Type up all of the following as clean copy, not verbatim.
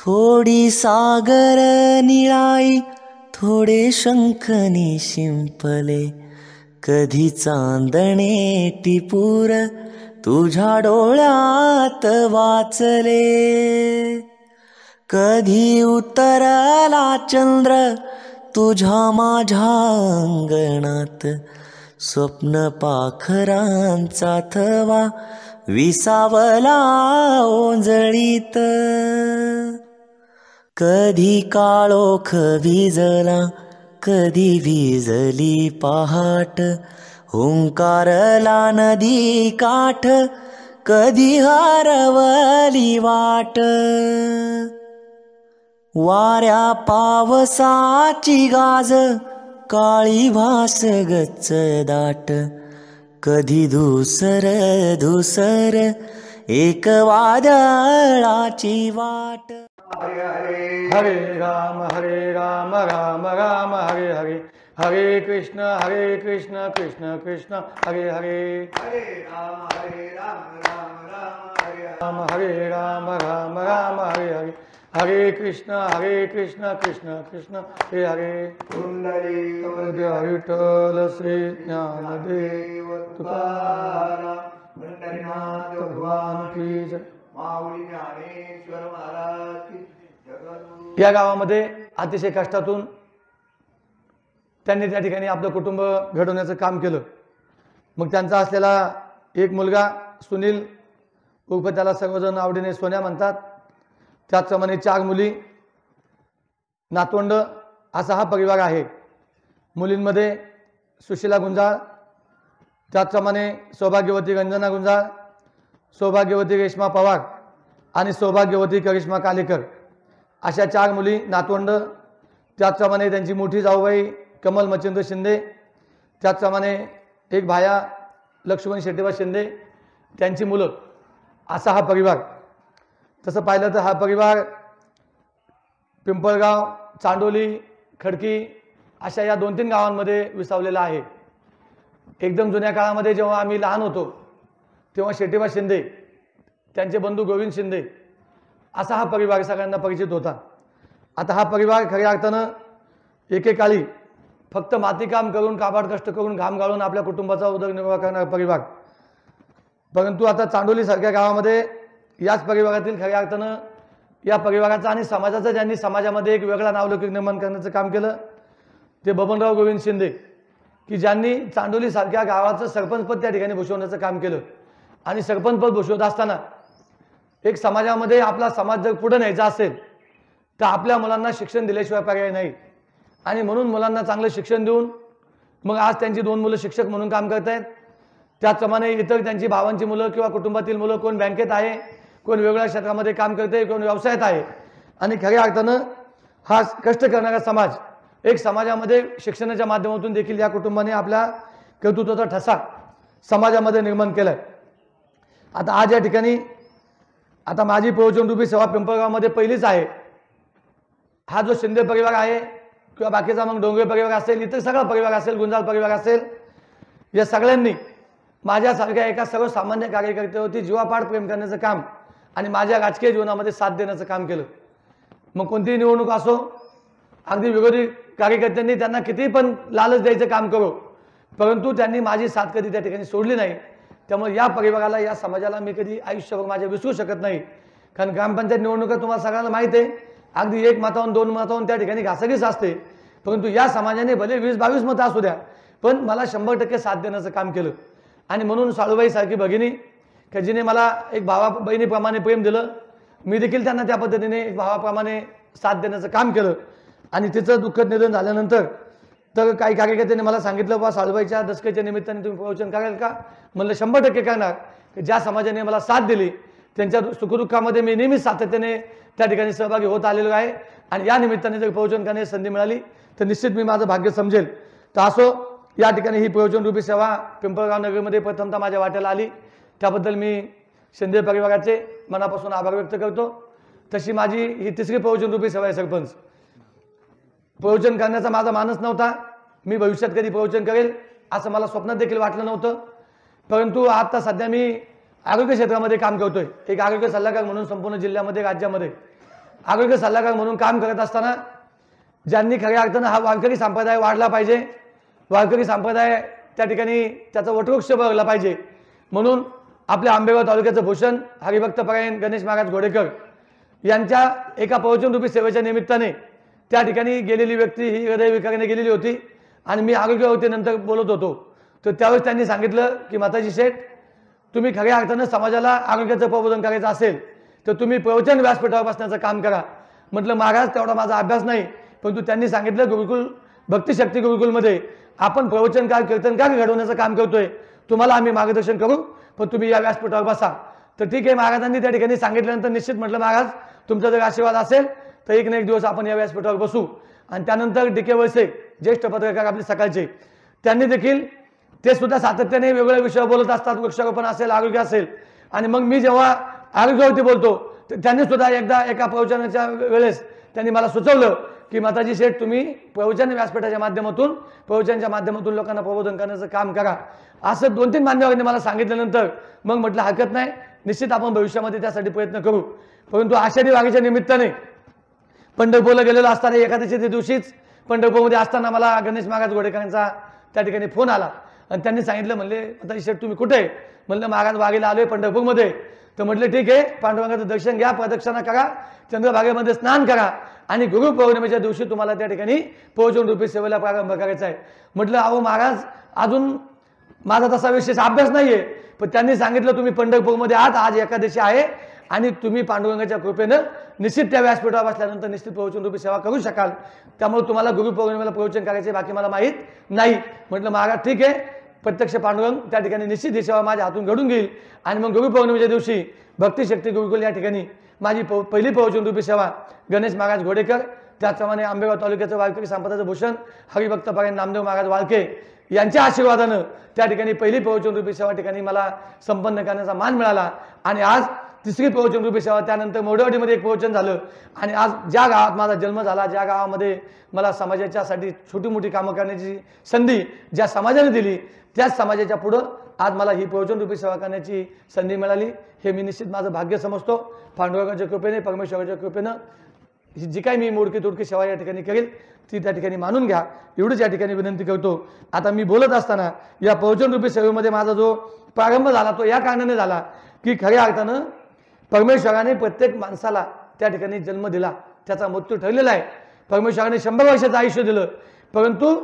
थोडी सागर निळाई थोडे शंखनी शिंपले, कधी चांदणे टिपूर तुझ्या डोळ्यात वाचले, कधी उतरला चंद्र तुझ्या माझ्या अंगणात, स्वप्न पाखरांचा थवा विसावला ओंजळीत, कधी काळोख भिजला कधी भिजली पहाट, हुंकारला नदी काठ कधी हरवली वाट, वाऱ्या पावसाची गाज काळी भास गच्च दाट, कधी धुसर धुसर एक वादळाची वाट. हरे राम राम राम हरे हरे, हरे कृष्ण कृष्ण कृष्ण हरे हरे, हरे राम राम हरे राम हरे राम हरे हरे, हरे कृष्ण कृष्ण कृष्ण हरे हरे. कुंडली विठ्ठल श्री ज्ञानदेव तुकाराम पंढरीनाथ भगवान की जय. माऊली ज्ञानेश्वर महाराज की जगद्गुरु. या गावामध्ये अतिशय कष्टातून त्यांनी त्या ठिकाणी आपलं कुटुंब घडवण्याचं काम केलं. मग त्यांचा असलेला एक मुलगा सुनील, उर्फ त्याला सर्वजण आवडीने सोन्या म्हणतात, त्याचप्रमाणे 4 मुली, नातवंड असा हा परिवार आहे. मुलींमध्ये सुशीला गुंजाळ, त्याचप्रमाणे सौभाग्यवती रंजना गुंजाळ, सौभाग्यवती रेश्मा पवार आणि सौभाग्यवती करिश्मा कालेकर अशा 4 मुली नातवंड. त्याचप्रमाणे त्यांची मोठी जाऊबाई कमल मच्छिंद्र शिंदे, त्याचप्रमाणे एक भाया लक्ष्मण शेट्टीबा शिंदे, त्यांची मुलं, असा हा परिवार. तसं पाहिलं तर हा परिवार पिंपळगाव, चांडोली, खडकी अशा या 2-3 गावांमध्ये विसावलेला आहे. एकदम जुन्या काळामध्ये जेव्हा आम्ही लहान होतो तेव्हा शेट्टीबा शिंदे, त्यांचे बंधू गोविंद शिंदे असा हा परिवार सगळ्यांना परिचित होता. आता हा परिवार खऱ्या अर्थानं एकेकाळी फक्त मातीकाम करून, काबाड कष्ट करून, घाम गाळून आपल्या कुटुंबाचा उदरनिर्वाह करणारा परिवार. परंतु आता चांडोलीसारख्या गावामध्ये याच परिवारातील खऱ्या अर्थानं या परिवाराचा आणि समाजाचा ज्यांनी समाजामध्ये एक वेगळा नावलौकिक निर्माण करण्याचं काम केलं ते बबनराव गोविंद शिंदे, की ज्यांनी चांडोलीसारख्या गावाचं सरपंचपद त्या ठिकाणी भूषवण्याचं काम केलं. आणि सरपंचपद भूषवत असताना एक समाजामध्ये आपला समाज जर पुढे न्यायचा असेल तर आपल्या मुलांना शिक्षण दिल्याशिवाय पर्याय नाही. आणि म्हणून मुलांना चांगलं शिक्षण देऊन मग आज त्यांची 2 मुलं शिक्षक म्हणून काम करत आहेत. त्याचप्रमाणे इतर त्यांची भावांची मुलं किंवा कुटुंबातील मुलं कोण बँकेत आहे, कोण वेगळ्या क्षेत्रामध्ये काम करते, कोण व्यवसायात आहे. आणि खऱ्या अर्थानं हा कष्ट करणारा समाज एक समाजामध्ये शिक्षणाच्या माध्यमातून देखील या कुटुंबाने आपल्या कर्तृत्वाचा ठसा समाजामध्ये निर्माण केला आहे. आता आज या ठिकाणी आता माझी प्रवचनरूपी सेवा पिंपळगावमध्ये पहिलीच आहे. हा जो शिंदे परिवार आहे किंवा बाकीचा मग डोंगरे परिवार असेल, इतर सगळा परिवार असेल, गुंजाळ परिवार असेल, या सगळ्यांनी माझ्यासारख्या एका सर्वसामान्य कार्यकर्त्यावरती जीवापाड प्रेम करण्याचं काम आणि माझ्या राजकीय जीवनामध्ये साथ देण्याचं काम केलं. मग कोणतीही निवडणूक असो, अगदी विरोधी कार्यकर्त्यांनी त्यांना कितीही पण लालच द्यायचं काम करो, परंतु त्यांनी माझी साथ कधी त्या ठिकाणी सोडली नाही. त्यामुळे या परिवाराला, या समाजाला मी कधी आयुष्यभर माझ्या विसरू शकत नाही. कारण ग्रामपंचायत निवडणुका तुम्हाला सगळ्यांना माहीत आहे, अगदी 1 मतावरून 2 मतावरून त्या ठिकाणी घासाघीस असते. परंतु या समाजाने भले 20-22 मतं असू द्या, पण मला 100% साथ देण्याचं काम केलं. आणि म्हणून साळूबाईसारखी भगिनी की जिने मला एक भावा बहिणीप्रमाणे प्रेम दिलं, मी देखील त्यांना त्या पद्धतीने एक भावाप्रमाणे साथ देण्याचं काम केलं. आणि तिचं दुःखद निधन झाल्यानंतर तर काही कार्यकर्त्यांनी मला सांगितलं, बा साळूबाईच्या दसक्याच्या निमित्ताने तुम्ही प्रवचन कराल का? म्हणलं 100% करणार. ज्या समाजाने मला साथ दिली त्यांच्या सुखदुःखामध्ये मी नेहमीच सातत्याने त्या ठिकाणी सहभागी होत आलेलो आहे. आणि या निमित्ताने जर प्रवचन करण्याची संधी मिळाली तर निश्चित मी माझं भाग्य समजेल. तर असो, या ठिकाणी ही प्रवचनरूपी सेवा पिंपळगाव नगरमध्ये प्रथमतः माझ्या वाट्याला आली, त्याबद्दल मी शिंदे परिवाराचे मनापासून आभार व्यक्त करतो. तशी माझी ही 3री प्रवचनरूपी सेवा आहे. सरपंच प्रवचन करण्याचा माझा मानस नव्हता, मी भविष्यात कधी प्रवचन करेल असं मला स्वप्नात देखील वाटलं नव्हतं. परंतु आता सध्या मी आरोग्य क्षेत्रामध्ये काम करतोय, एक आरोग्य सल्लागार म्हणून संपूर्ण जिल्ह्यामध्ये, राज्यामध्ये. आरोग्य सल्लागार म्हणून काम करत असताना ज्यांनी खऱ्या अर्थानं हा वारकरी संप्रदाय वाढला पाहिजे, वारकरी संप्रदाय त्या ठिकाणी त्याचा वटवृक्ष बहरला पाहिजे म्हणून आपल्या आंबेगाव तालुक्याचं भूषण हरिभक्तपरायण गणेश महाराज घोडेकर यांच्या एका प्रवचनरूपी सेवेच्या निमित्ताने त्या ठिकाणी गेलेली व्यक्ती ही हृदयविकाराने गेलेली होती आणि मी आरोग्यवतीनंतर बोलत होतो. तर त्यावेळेस त्यांनी सांगितलं की माताजी शेठ, तुम्ही खऱ्या अर्थानं समाजाला आरोग्याचं प्रबोधन करायचं असेल तर तुम्ही प्रवचन व्यासपीठावर बसण्याचं काम करा. म्हटलं महाराज तेवढा माझा अभ्यास नाही, परंतु त्यांनी सांगितलं गुरुकुल भक्तिशक्ती गुरुकुलमध्ये आपण प्रवचनकार कीर्तनकार घडवण्याचं काम करतोय, तुम्हाला आम्ही मार्गदर्शन करू, पण तुम्ही या व्यासपीठावर बसा. तर ठीक आहे, महाराजांनी त्या ठिकाणी सांगितल्यानंतर निश्चित म्हटलं महाराज तुमचा जर आशीर्वाद असेल तर एक ना एक दिवस आपण या व्यासपीठावर बसू. आणि त्यानंतर डी.के. वळसे ज्येष्ठ पत्रकार आपले सकाळचे त्यांनी देखील ते सुद्धा सातत्याने वेगवेगळ्या विषयावर बोलत असतात, वृक्षारोपण असेल, आरोग्य असेल. आणि मग मी जेव्हा आरोग्यावरती बोलतो तर त्यांनी सुद्धा एकदा एका प्रवचनाच्या वेळेस त्यांनी मला सुचवलं की माताजी शेठ, तुम्ही प्रवचन व्यासपीठाच्या माध्यमातून प्रवचनाच्या माध्यमातून लोकांना प्रबोधन करण्याचं काम करा. असं 2-3 मान्यवरांनी मला सांगितल्यानंतर मग म्हटलं हरकत नाही, निश्चित आपण भविष्यामध्ये त्यासाठी प्रयत्न करू. परंतु आषाढी वारीच्या निमित्ताने पंढरपूरला गेलेलो असताना एकादशीच्या दिवशीच पंढरपूरमध्ये असताना मला गणेश महाराज घोडेकरांचा त्या ठिकाणी फोन आला आणि त्यांनी सांगितलं, म्हणले माताजी शेठ तुम्ही कुठे? म्हणलं महाराज वारीला आलोय पंढरपूरमध्ये. तर म्हटलं ठीक आहे, पांडुरंगाचं दर्शन घ्या, प्रदक्षिणा करा, चंद्रभागेमध्ये स्नान करा आणि गुरुपौर्णिमेच्या दिवशी तुम्हाला त्या ठिकाणी प्रवचन रूपी सेवेला प्रारंभ करायचा आहे. म्हटलं अहो महाराज, अजून माझा तसा विशेष अभ्यास नाहीये, पण त्यांनी सांगितलं तुम्ही पंढरपूरमध्ये आहात, आज एकादशी आहे आणि तुम्ही पांडुरंगाच्या कृपेनं निश्चित त्या व्यासपीठावर बसल्यानंतर निश्चित प्रवचन रूपी सेवा करू शकाल, त्यामुळे तुम्हाला गुरुपौर्णिमेला प्रवचन करायचे बाकी मला माहीत नाही. म्हटलं महाराज ठीक आहे, प्रत्यक्ष पांडुरंग त्या ठिकाणी निश्चित ही सेवा माझ्या हातून घडून घेईल आणि मग गुरुपौर्णिमेच्या दिवशी भक्तिशक्ती गुरुकुल या ठिकाणी माझी पहिली प्रवचन रूपी सेवा गणेश महाराज घोडेकर, त्याचप्रमाणे आंबेगाव तालुक्याचं वारकरी संप्रदायाचं भूषण हरिभक्तपरायण नामदेव महाराज वाळके यांच्या आशीर्वादानं त्या ठिकाणी पहिली प्रवचन रूपी सेवा ठिकाणी मला संपन्न करण्याचा मान मिळाला. आणि आज तिसरी प्रवचन रूपी सेवा, त्यानंतर मोडेवाडीमध्ये एक प्रवचन झालं आणि आज ज्या गावात माझा जन्म झाला, ज्या गावामध्ये मला समाजाच्यासाठी छोटी मोठी कामं करण्याची संधी ज्या समाजाने दिली, त्याच समाजाच्या पुढं आज मला ही प्रवचन रूपी सेवा करण्याची संधी मिळाली. हे मी निश्चित माझं भाग्य समजतो. पांडुरंगाच्या कृपेने, परमेश्वराच्या कृपेनं जी काही मी मोडकी तोडकी सेवा या ठिकाणी करेल ती त्या ठिकाणी मानून घ्या, एवढंच या ठिकाणी विनंती करतो. आता मी बोलत असताना या प्रवचन रूपी सेवेमध्ये माझा जो प्रारंभ झाला तो या कारणाने झाला की खऱ्या अर्थानं परमेश्वराने प्रत्येक माणसाला त्या ठिकाणी जन्म दिला, त्याचा मृत्यू ठरलेला आहे. परमेश्वराने 100 वर्षाचं आयुष्य दिलं, परंतु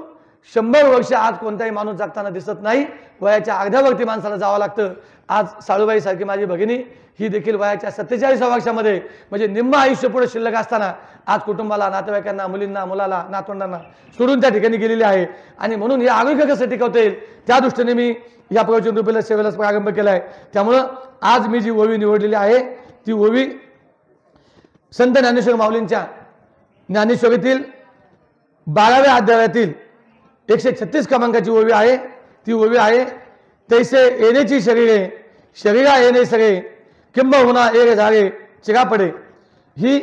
100 वर्ष आज कोणताही माणूस जगताना दिसत नाही. वयाच्या अर्ध्यावरती माणसाला जावं लागतं. आज साळूबाई सारखी माझी भगिनी ही देखील वयाच्या 47व्या वर्षामध्ये म्हणजे निम्म आयुष्य पुढे शिल्लक असताना आज कुटुंबाला, नातेवाईकांना, मुलींना, मुलाला, नातवंडांना सोडून त्या ठिकाणी गेलेली आहे. आणि म्हणून हे आरोग्य कसं टिकवता येईल त्या दृष्टीने मी या प्रवचन रूपी सेवेला प्रारंभ केला आहे. त्यामुळं आज मी जी ओवी निवडलेली आहे ती ओवी संत ज्ञानेश्वर माऊलींच्या ज्ञानेश्वरीतील 12व्या अध्यायातील 136 क्रमांकाची ओवी आहे. ती ओवी आहे, तैसे येण्याची शरीरे शरीरा येणे सगळे किंबहुना एक झाले चिरा पडे. ही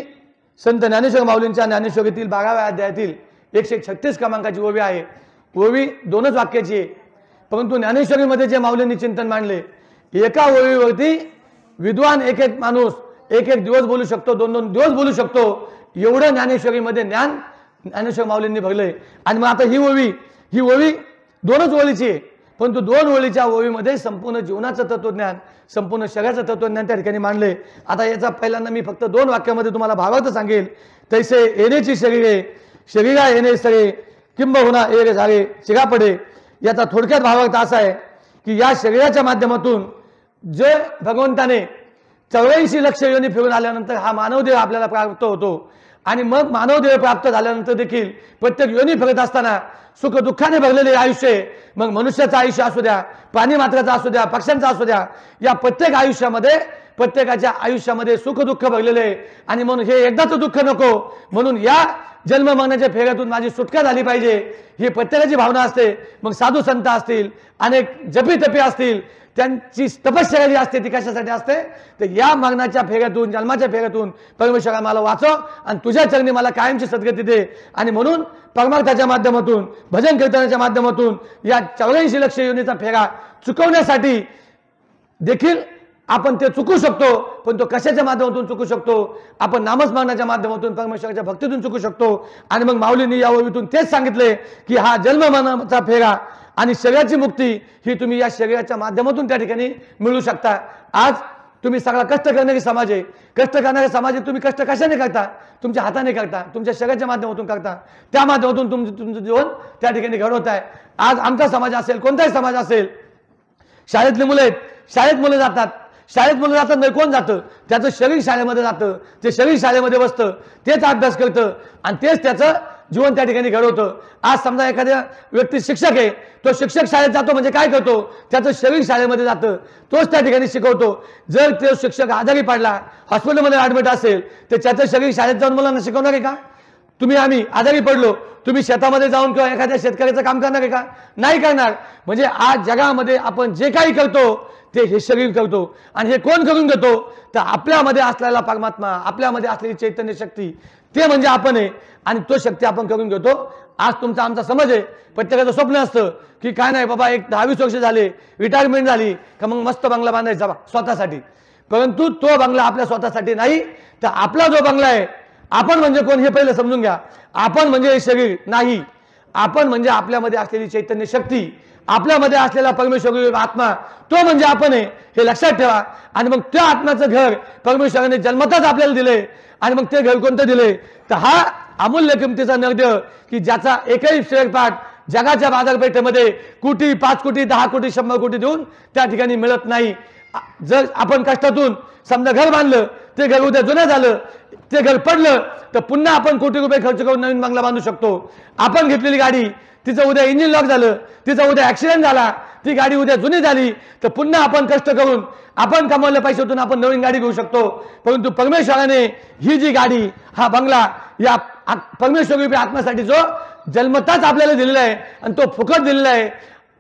संत ज्ञानेश्वर माऊलींच्या ज्ञानेश्वरीतील 12व्या अध्यायातील 136 क्रमांकाची ओवी आहे. ओवी 2च वाक्याची आहे, परंतु ज्ञानेश्वरीमध्ये जे माऊलींनी चिंतन मांडले, एका ओवीवरती विद्वान एक एक माणूस एक एक दिवस बोलू शकतो, 2-2 दिवस बोलू शकतो, एवढं ज्ञानेश्वरीमध्ये ज्ञान ज्ञानेश्वर माऊलींनी भरलंय. आणि मग आता ही ओवी 2च ओळीची आहे, परंतु 2 ओळीच्या ओवीमध्ये संपूर्ण जीवनाचं तत्वज्ञान, संपूर्ण शरीराचं तत्वज्ञान त्या ठिकाणी मांडले. आता याचा पहिल्यांदा मी फक्त 2 वाक्यामध्ये तुम्हाला भावार्थ सांगेल. तैसे येण्याची शरीरे शरीरा येणे सगळे किंबहुना एक झाले चिरा पडे. याचा थोडक्यात भावार्थ असा आहे की या शरीराच्या माध्यमातून जे भगवंताने 84 लक्ष योनी फिरून आल्यानंतर हा मानवदेह आपल्याला प्राप्त होतो. आणि मग मानवदेह प्राप्त झाल्यानंतर देखील प्रत्येक योनी फिरत असताना सुख दुःखाने भरलेले आयुष्य आहे. मग मनुष्याचं आयुष्य असू द्या, प्राणी मात्राचं असू द्या, पक्ष्यांचं असू द्या, या प्रत्येक आयुष्यामध्ये प्रत्येकाच्या आयुष्यामध्ये सुख दुःख भरलेले आहे. आणि म्हणून हे एकदाचं दुःख नको, म्हणून या जन्म मरणाच्या फेऱ्यातून माझी सुटका झाली पाहिजे ही प्रत्येकाची भावना असते. मग साधू संत असतील, अनेक जपी तपी असतील, त्यांची तपश्चर्या जी असते ती कशासाठी असते, तर या मरणाच्या फेऱ्यातून, जन्माच्या फेऱ्यातून परमेश्वरा मला वाचव आणि तुझ्या चरणी मला कायमची सद्गती दे. आणि म्हणून परमार्थाच्या माध्यमातून, भजन कीर्तनाच्या माध्यमातून या 84 लक्ष योनीचा फेरा चुकवण्यासाठी देखील आपण ते चुकू शकतो, पण तो कशाच्या माध्यमातून चुकू शकतो? आपण नामस्मरणाच्या माध्यमातून, परमेश्वराच्या भक्तीतून चुकू शकतो. आणि मग माऊलींनी या ओवीतून तेच सांगितले की हा जन्म मरणाचा फेरा आणि शरीराची मुक्ती ही तुम्ही या शरीराच्या माध्यमातून त्या ठिकाणी मिळू शकता. आज तुम्ही सगळा कष्ट करणारी समाज आहे. कष्ट करणाऱ्या समाजात तुम्ही कष्ट कशाने करता? तुमच्या हाताने करता, तुमच्या शरीराच्या माध्यमातून करता. त्या माध्यमातून तुमचं जीवन त्या ठिकाणी घडवत आहे. आज आमचा समाज असेल, कोणताही समाज असेल, शाळेतली मुलं आहेत, शाळेत मुलं जातात, शाळेत मुलं जातात नाही कोण जातं? त्याचं शरीर शाळेमध्ये जातं, ते शरीर शाळेमध्ये बसतं, तेच अभ्यास करतं आणि तेच त्याचं जीवन त्या ठिकाणी घडवतं. आज समजा एखाद्या व्यक्ती शिक्षक आहे, तो शिक्षक शाळेत जातो म्हणजे काय करतो? त्याचं शरीर शाळेमध्ये जातं, तोच त्या ठिकाणी शिकवतो. जर तो शिक्षक आजारी पडला, हॉस्पिटलमध्ये ॲडमिट असेल, तर त्याचं शरीर शाळेत जाऊन मुलांना शिकवणार आहे का? तुम्ही आम्ही आजारी पडलो, तुम्ही शेतामध्ये जाऊन किंवा एखाद्या शेतकऱ्याचं काम करणार आहे का? नाही करणार. म्हणजे आज जगामध्ये आपण जे काही करतो ते हे शरीर करतो. आणि हे कोण करून घेतो? तर आपल्यामध्ये असलेला परमात्मा, आपल्यामध्ये असलेली चैतन्य शक्ती, ते म्हणजे आपण आहे. आणि तो शक्ती आपण करून घेतो. आज तुमचा आमचा समज आहे, प्रत्येकाचं स्वप्न असतं की काय नाही बाबा, एक 10-20 वर्ष झाले, रिटायरमेंट झाली का मग मस्त बंगला बांधायचा स्वतःसाठी. परंतु तो बंगला आपल्या स्वतःसाठी नाही, तर आपला जो बंगला आहे, आपण म्हणजे कोण हे पहिलं समजून घ्या. आपण म्हणजे हे शरीर नाही, आपण म्हणजे आपल्यामध्ये असलेली चैतन्य शक्ती, आपल्यामध्ये असलेला परमेश्वर आत्मा, तो म्हणजे आपण आहे, हे लक्षात ठेवा. आणि मग त्या आत्म्याचं घर परमेश्वराने जन्मताच आपल्याला दिले. आणि मग ते घर कोणतं दिले? तर हा अमूल्य किमतीचा नरदेह की ज्याचा एकही शेअर पार्ट जगाच्या बाजारपेठेमध्ये कोटी, 5 कोटी, 10 कोटी, 100 कोटी देऊन त्या ठिकाणी मिळत नाही. जर आपण कष्टातून समजा घर बांधलं, ते घर उद्या जुनं झालं, ते घर पडलं, तर पुन्हा आपण कोटी रुपये खर्च करून नवीन बंगला बांधू शकतो. आपण घेतलेली गाडी, तिचं उद्या इंजिन लॉक झालं, तिचा उद्या ॲक्सिडेंट झाला, ती गाडी उद्या जुनी झाली, तर पुन्हा आपण कष्ट करून आपण कमवलेल्या पैशातून आपण नवीन गाडी घेऊ शकतो. परंतु परमेश्वराने ही जी गाडी, हा बंगला, या परमेश्वरी आत्म्यासाठी जो जन्मताच आपल्याला दिलेला आहे आणि तो फुकट दिलेला आहे,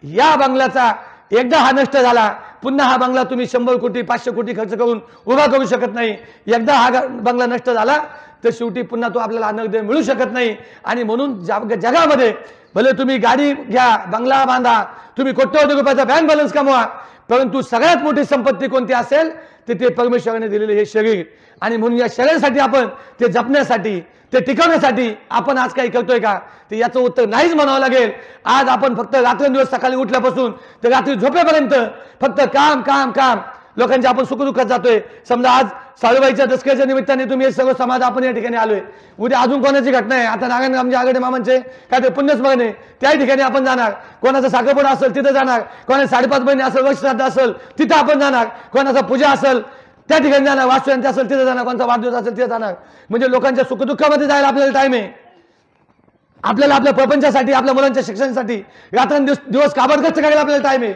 या बंगल्याचा एकदा हा नष्ट झाला, पुन्हा हा बंगला तुम्ही 100 कोटी 500 कोटी खर्च करून उभा करू शकत नाही. एकदा हा बंगला नष्ट झाला तर शेवटी पुन्हा तो आपल्याला नगद मिळू शकत नाही. आणि म्हणून जगामध्ये भले तुम्ही गाडी घ्या, बंगला बांधा, तुम्ही कोट्यवधी रुपयाचा बँक बॅलन्स कमवा, परंतु सगळ्यात मोठी संपत्ती कोणती असेल तर ते परमेश्वराने दिलेले हे शरीर. आणि म्हणून या शरीरासाठी आपण ते जपण्यासाठी, ते टिकवण्यासाठी आपण आज काही करतोय का? तर याचं उत्तर नाहीच म्हणावं लागेल. आज आपण फक्त रात्रंदिवस सकाळी उठल्यापासून तर रात्री झोपेपर्यंत फक्त काम काम काम, लोकांच्या आपण सुखदुःखात जातोय. समजा आज साळूबाईच्या दसऱ्याच्या निमित्ताने तुम्ही हे सगळं समाज आपण या ठिकाणी आलोय, उद्या अजून कोणाची घटना आहे, आता नारायणरामजी आघाडे मामांचे काय ते पुण्यस्मरण आहे, त्या ठिकाणी आपण जाणार. कोणाचा साखरपुडा असेल तिथं जाणार, कोणाचा 5.5 महिने असेल, वर्ष श्राद्ध असेल तिथं आपण जाणार, कोणाचा पूजा असेल त्या ठिकाणी जाणार, वास्तुशांती असेल तिथं जाणार, कोणाचा वाढदिवस असेल तिथं जाणार. म्हणजे लोकांच्या सुखदुःखामध्ये जायला आपल्याला टाइम आहे. आपल्याला आपल्या प्रपंचासाठी, आपल्या मुलांच्या शिक्षणासाठी रात्रंदिवस काबड कष्ट करायला आपल्याला टाइम आहे.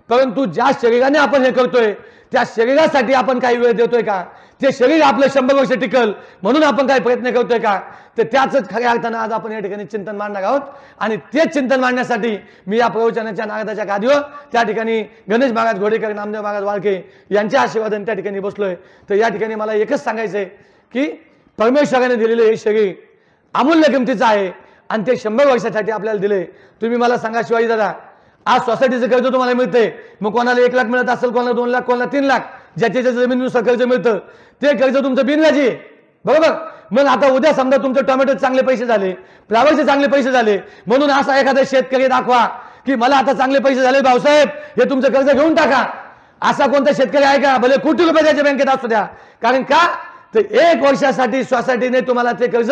परंतु ज्या शरीराने आपण हे करतोय त्या शरीरासाठी आपण काही वेळ देतोय का? ते शरीर आपलं 100 वर्ष टिकल म्हणून आपण काही प्रयत्न करतोय का? तर त्याच खऱ्या अर्थानं आज आपण या ठिकाणी चिंतन मांडणार आहोत. आणि तेच चिंतन मांडण्यासाठी मी या प्रवचनाच्या नारदाच्या गादीवर त्या ठिकाणी गणेश महाराज घोडेकर, नामदेव महाराज वाळके यांच्या आशीर्वादाने त्या ठिकाणी बसलोय. तर या ठिकाणी मला एकच सांगायचंय की परमेश्वराने दिलेले हे शरीर अमूल्य किमतीचं आहे आणि ते 100 वर्षासाठी आपल्याला दिले. तुम्ही मला सांगा शिवाजी दादा, आज सोसायटीचं कर्ज तुम्हाला मिळते, मग कोणाला 1 लाख मिळत असेल, कोणाला 2 लाख, कोणाला 3 लाख, ज्याच्या जमिनीनुसार कर्ज मिळतं ते कर्ज तुमचं बिनव्याजी आहे, बरोबर. मग आता उद्या समजा तुमचे टोमॅटो चांगले पैसे झाले, फ्लावरचे चांगले पैसे झाले, म्हणून असा एखादा शेतकरी दाखवा की मला आता चांगले पैसे झाले भाऊसाहेब, हे तुमचं कर्ज घेऊन टाका. असा कोणता शेतकरी आहे का? भले कोटी रुपये त्याच्या बँकेत असू द्या. कारण का? तर 1 वर्षासाठी सोसायटीने तुम्हाला ते कर्ज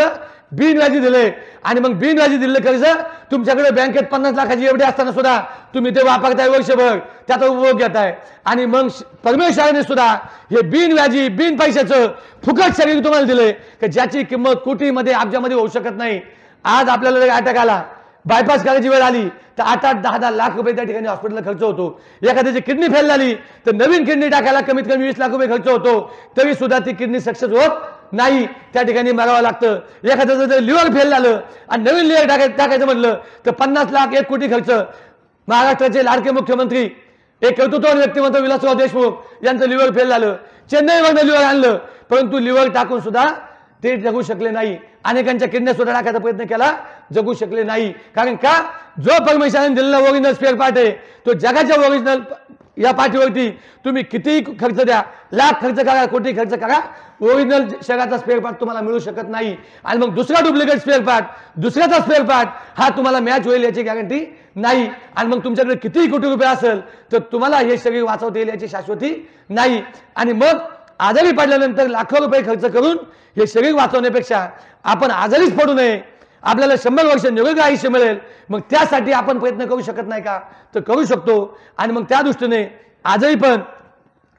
बिनव्याजी दिले. आणि मग बिनव्याजी दिलेलं कर्ज तुमच्याकडे बँकेत 50 लाखाची एवढी असताना सुद्धा तुम्ही ते वापरताय वर्षभर, त्याचा उपभोग घेताय. आणि मग परमेश्वराने सुद्धा हे बिनव्याजी, बिन पैशाचं फुकट शरीर तुम्हाला दिले की ज्याची किंमत कोटीमध्ये, अब्जामध्ये होऊ शकत नाही. आज आपल्याला जर अटॅक आला, बायपास करायची वेळ आली तर 8-8, 10-10 लाख रुपये त्या ठिकाणी हॉस्पिटलला खर्च होतो. एखाद्याची किडनी फेल झाली तर नवीन किडनी टाकायला कमीत कमी 20 लाख रुपये खर्च होतो, तरी सुद्धा ती किडनी सक्सेस होत नाही, त्या ठिकाणी मरावं लागतं. एखाद्याचं जर लिव्हर फेल झालं आणि नवीन लिव्हर टाकायचं म्हटलं तर 50 लाख, 1 कोटी खर्च. महाराष्ट्राचे लाडके मुख्यमंत्री, एक कर्तृत्ववान व्यक्तिमत्व विलासराव देशमुख यांचं लिव्हर फेल झालं, चेन्नईवरनं लिव्हर आणलं, परंतु लिव्हर टाकून सुद्धा ते जगू शकले नाही. अनेकांच्या किडन्या सुद्धा टाकायचा प्रयत्न केला, जगू शकले नाही. कारण का? जो परमेश्वराने दिलेला ओरिजिनल स्पेअर पार्ट आहे तो जगाच्या ओरिजिनल या पाठीवरती तुम्ही कितीही खर्च द्या, लाख खर्च करा, कोटी खर्च करा, ओरिजिनल शरीराचा स्पेअर पार्ट तुम्हाला मिळू शकत नाही. आणि मग दुसरा डुप्लिकेट स्पेअर पार्ट, दुसऱ्याचा स्पेअर पार्ट हा तुम्हाला मॅच होईल याची गॅरंटी नाही. आणि मग तुमच्याकडे कितीही कोटी रुपये असेल तर तुम्हाला हे शरीर वाचवता येईल याची शाश्वती नाही. आणि मग आजारी पडल्यानंतर लाखो रुपये खर्च करून हे शरीर वाचवण्यापेक्षा आपण आजारीच पडू नये, आपल्याला 100 वर्ष निरोगी आयुष्य मिळेल, मग त्यासाठी आपण प्रयत्न करू शकत नाही का? तर करू शकतो. आणि मग त्या दृष्टीने आजही पण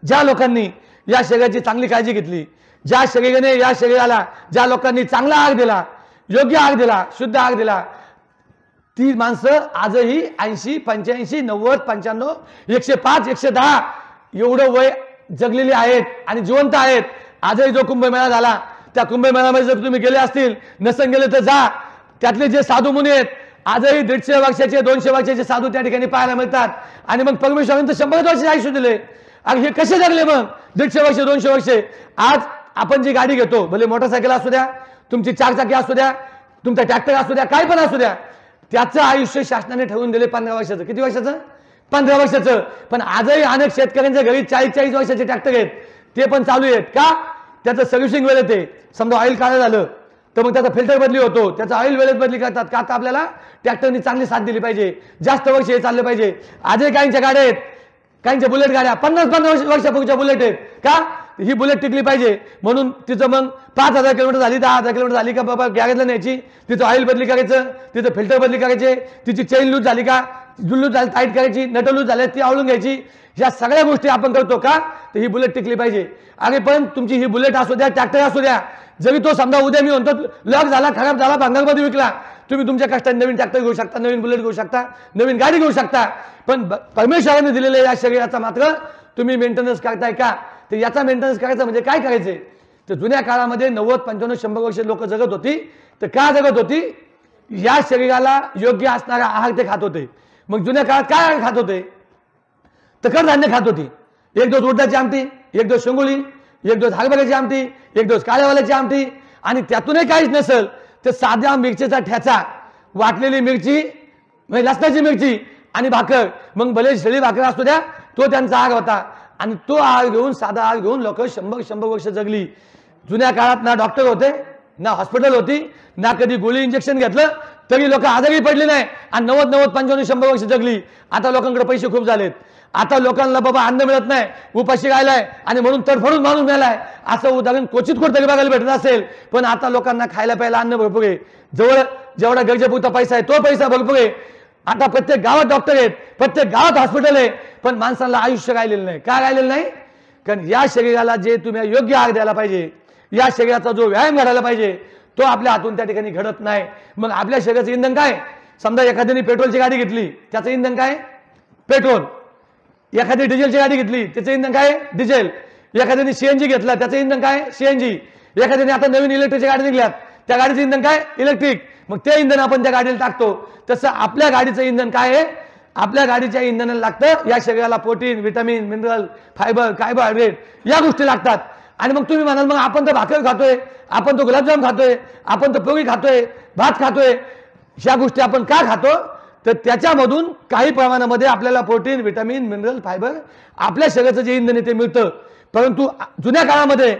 ज्या लोकांनी या शरीराची चांगली काळजी घेतली, ज्या शरीराने या शरीराला ज्या लोकांनी चांगला आहार दिला, योग्य आहार दिला, शुद्ध आहार दिला, ती माणसं आजही 80, 85, 90, 95, 105, 110 एवढं वय जगलेली आहेत आणि जिवंत आहेत. आजही जो कुंभमेळा झाला त्या कुंभमेळ्यामध्ये जर तुम्ही गेले असतील, नसन गेले तर जा. त्यातले जे साधू मुनी आहेत आजही 150 वर्षाचे 200 वर्षाचे साधू त्या ठिकाणी पाहायला मिळतात. आणि मग परमेश्वरांचं 100 वर्षाचे आयुष्य दिले. आणि हे कसे जगले मग 150 वर्ष 200 वर्षे? आज आपण जी गाडी घेतो, भले मोटरसायकल असू द्या, तुमची 4 चाकी असू द्या, तुमचा ट्रॅक्टर असू द्या, काय पण असू द्या, त्याचं आयुष्य शासनाने ठरवून दिले 15 वर्षाचं. किती वर्षाचं? 15 वर्षाचं. पण आजही अनेक शेतकऱ्यांच्या घरी 40-40 वर्षाचे ट्रॅक्टर आहेत, ते पण चालू आहेत. का? त्याचं सर्व्हिसिंग वेळेत आहे. समजा ऑइल काळं झालं तर मग त्याचा फिल्टर बदली होतो, त्याचा ऑइल वेळेत बदली करतात. का? आता आपल्याला ट्रॅक्टरनी चांगली साथ दिली पाहिजे, जास्त वर्ष हे चालले पाहिजे. आजही काहींच्या गाड्या आहेत, काहींच्या बुलेट गाड्या 50-50 वर्षापूर्वीच्या बुलेट आहेत. का? ही बुलेट टिकली पाहिजे म्हणून तिचं मग 5000 किलोमीटर झाली, 10,000 किलोमीटर झाली का बाबा गॅरेजला न्यायची, तिचं ऑइल बदली करायचं, तिचं फिल्टर बदली करायचे, तिची चेन लूज झाली का, लूज झाली टाईट करायची, नट लूज झाले ती आवळून घ्यायची. या सगळ्या गोष्टी आपण करतो. का? तर ही बुलेट टिकली पाहिजे. अरे पण तुमची ही बुलेट असू द्या, ट्रॅक्टर असू द्या, जरी तो समजा उद्या मी म्हणतो लॉक झाला, खराब झाला, भांगारमध्ये विकला, तुम्ही तुमच्या कष्टाने नवीन ट्रॅक्टर घेऊ शकता, नवीन बुलेट घेऊ शकता, नवीन गाडी घेऊ शकता. पण परमेश्वराने दिलेल्या या शरीराचा मात्र तुम्ही मेंटेनन्स करताय का? तर याचा मेंटेनन्स करायचा म्हणजे काय करायचे? तर जुन्या काळामध्ये 90, 55, 100 वर्ष लोक जगत होती. तर का जगत होती? या शरीराला योग्य असणारा आहार ते खात होते. मग जुन्या काळात काय आहार खात होते? तर कडधान्य खात होती. 1 डोस उडदाची आमटी, 1 डोस शेंगोळी, 1 डोस हरभऱ्याची आमटी, 1 डोस काळ्यावाल्याची आमटी. आणि त्यातूनही काहीच नसेल तर साध्या मिरचीचा ठ्याचा, वाटलेली मिरची म्हणजे लसणाची मिरची आणि भाकर, मग भले शेळी भाकर असू द्या, तो त्यांचा आहार होता. आणि तो आहार घेऊन, साधा आहार घेऊन लोक 100 वर्ष जगली. जुन्या काळात ना डॉक्टर होते, ना हॉस्पिटल होती, ना कधी गोळी इंजेक्शन घेतलं तरी लोक आजारी पडले नाही आणि 90, 95, 100 वर्ष जगली. आता लोकांकडे पैसे खूप झालेत, आता लोकांना बाबा अन्न मिळत नाही, उपाशी राहिलाय आणि म्हणून तडफडून माणूस मिळालाय, असं उदाहरण क्वचित कुठेतरी बघायला भेटत असेल. पण आता लोकांना खायला प्यायला अन्न भरपूर आहे, जवळ जेवढा गरजेपुरता पैसा आहे तो पैसा भरपूर आहे. आता प्रत्येक गावात डॉक्टर आहेत, प्रत्येक गावात हॉस्पिटल आहे, पण माणसाला आयुष्य राहिलेलं नाही. का राहिलेलं नाही? कारण या शरीराला जे तुम्ही योग्य आहार द्यायला पाहिजे, या शरीराचा जो व्यायाम घडायला पाहिजे, तो आपल्या हातून त्या ठिकाणी घडत नाही. मग आपल्या शरीराचं इंधन काय? समजा एखाद्याने पेट्रोलची गाडी घेतली, त्याचं इंधन काय? पेट्रोल. एखादी डिझेलची गाडी घेतली, त्याचं इंधन काय? डिझेल. एखाद्याने सीएनजी घेतला, त्याचं इंधन काय? सीएनजी. एखाद्याने आता नवीन इलेक्ट्रिकच्या गाडी निघल्यात, त्या गाडीचं इंधन काय? इलेक्ट्रिक. मग ते इंधन आपण त्या गाडीला टाकतो. तसं आपल्या गाडीचं इंधन काय आहे? आपल्या गाडीच्या इंधनाला लागतं या शरीराला protein, vitamin, mineral, fibre, carbohydrate या गोष्टी लागतात. आणि मग तुम्ही म्हणाल मग आपण तर भाकर खातोय, आपण तो गुलाबजाम खातोय, आपण तर पोळी खातोय, भात खातोय, ह्या गोष्टी आपण का खातो? तर त्याच्यामधून काही प्रमाणामध्ये आपल्याला प्रोटीन, व्हिटॅमिन, मिनरल, फायबर आपल्या शरीराचं जे इंधन आहे ते मिळतं. परंतु जुन्या काळामध्ये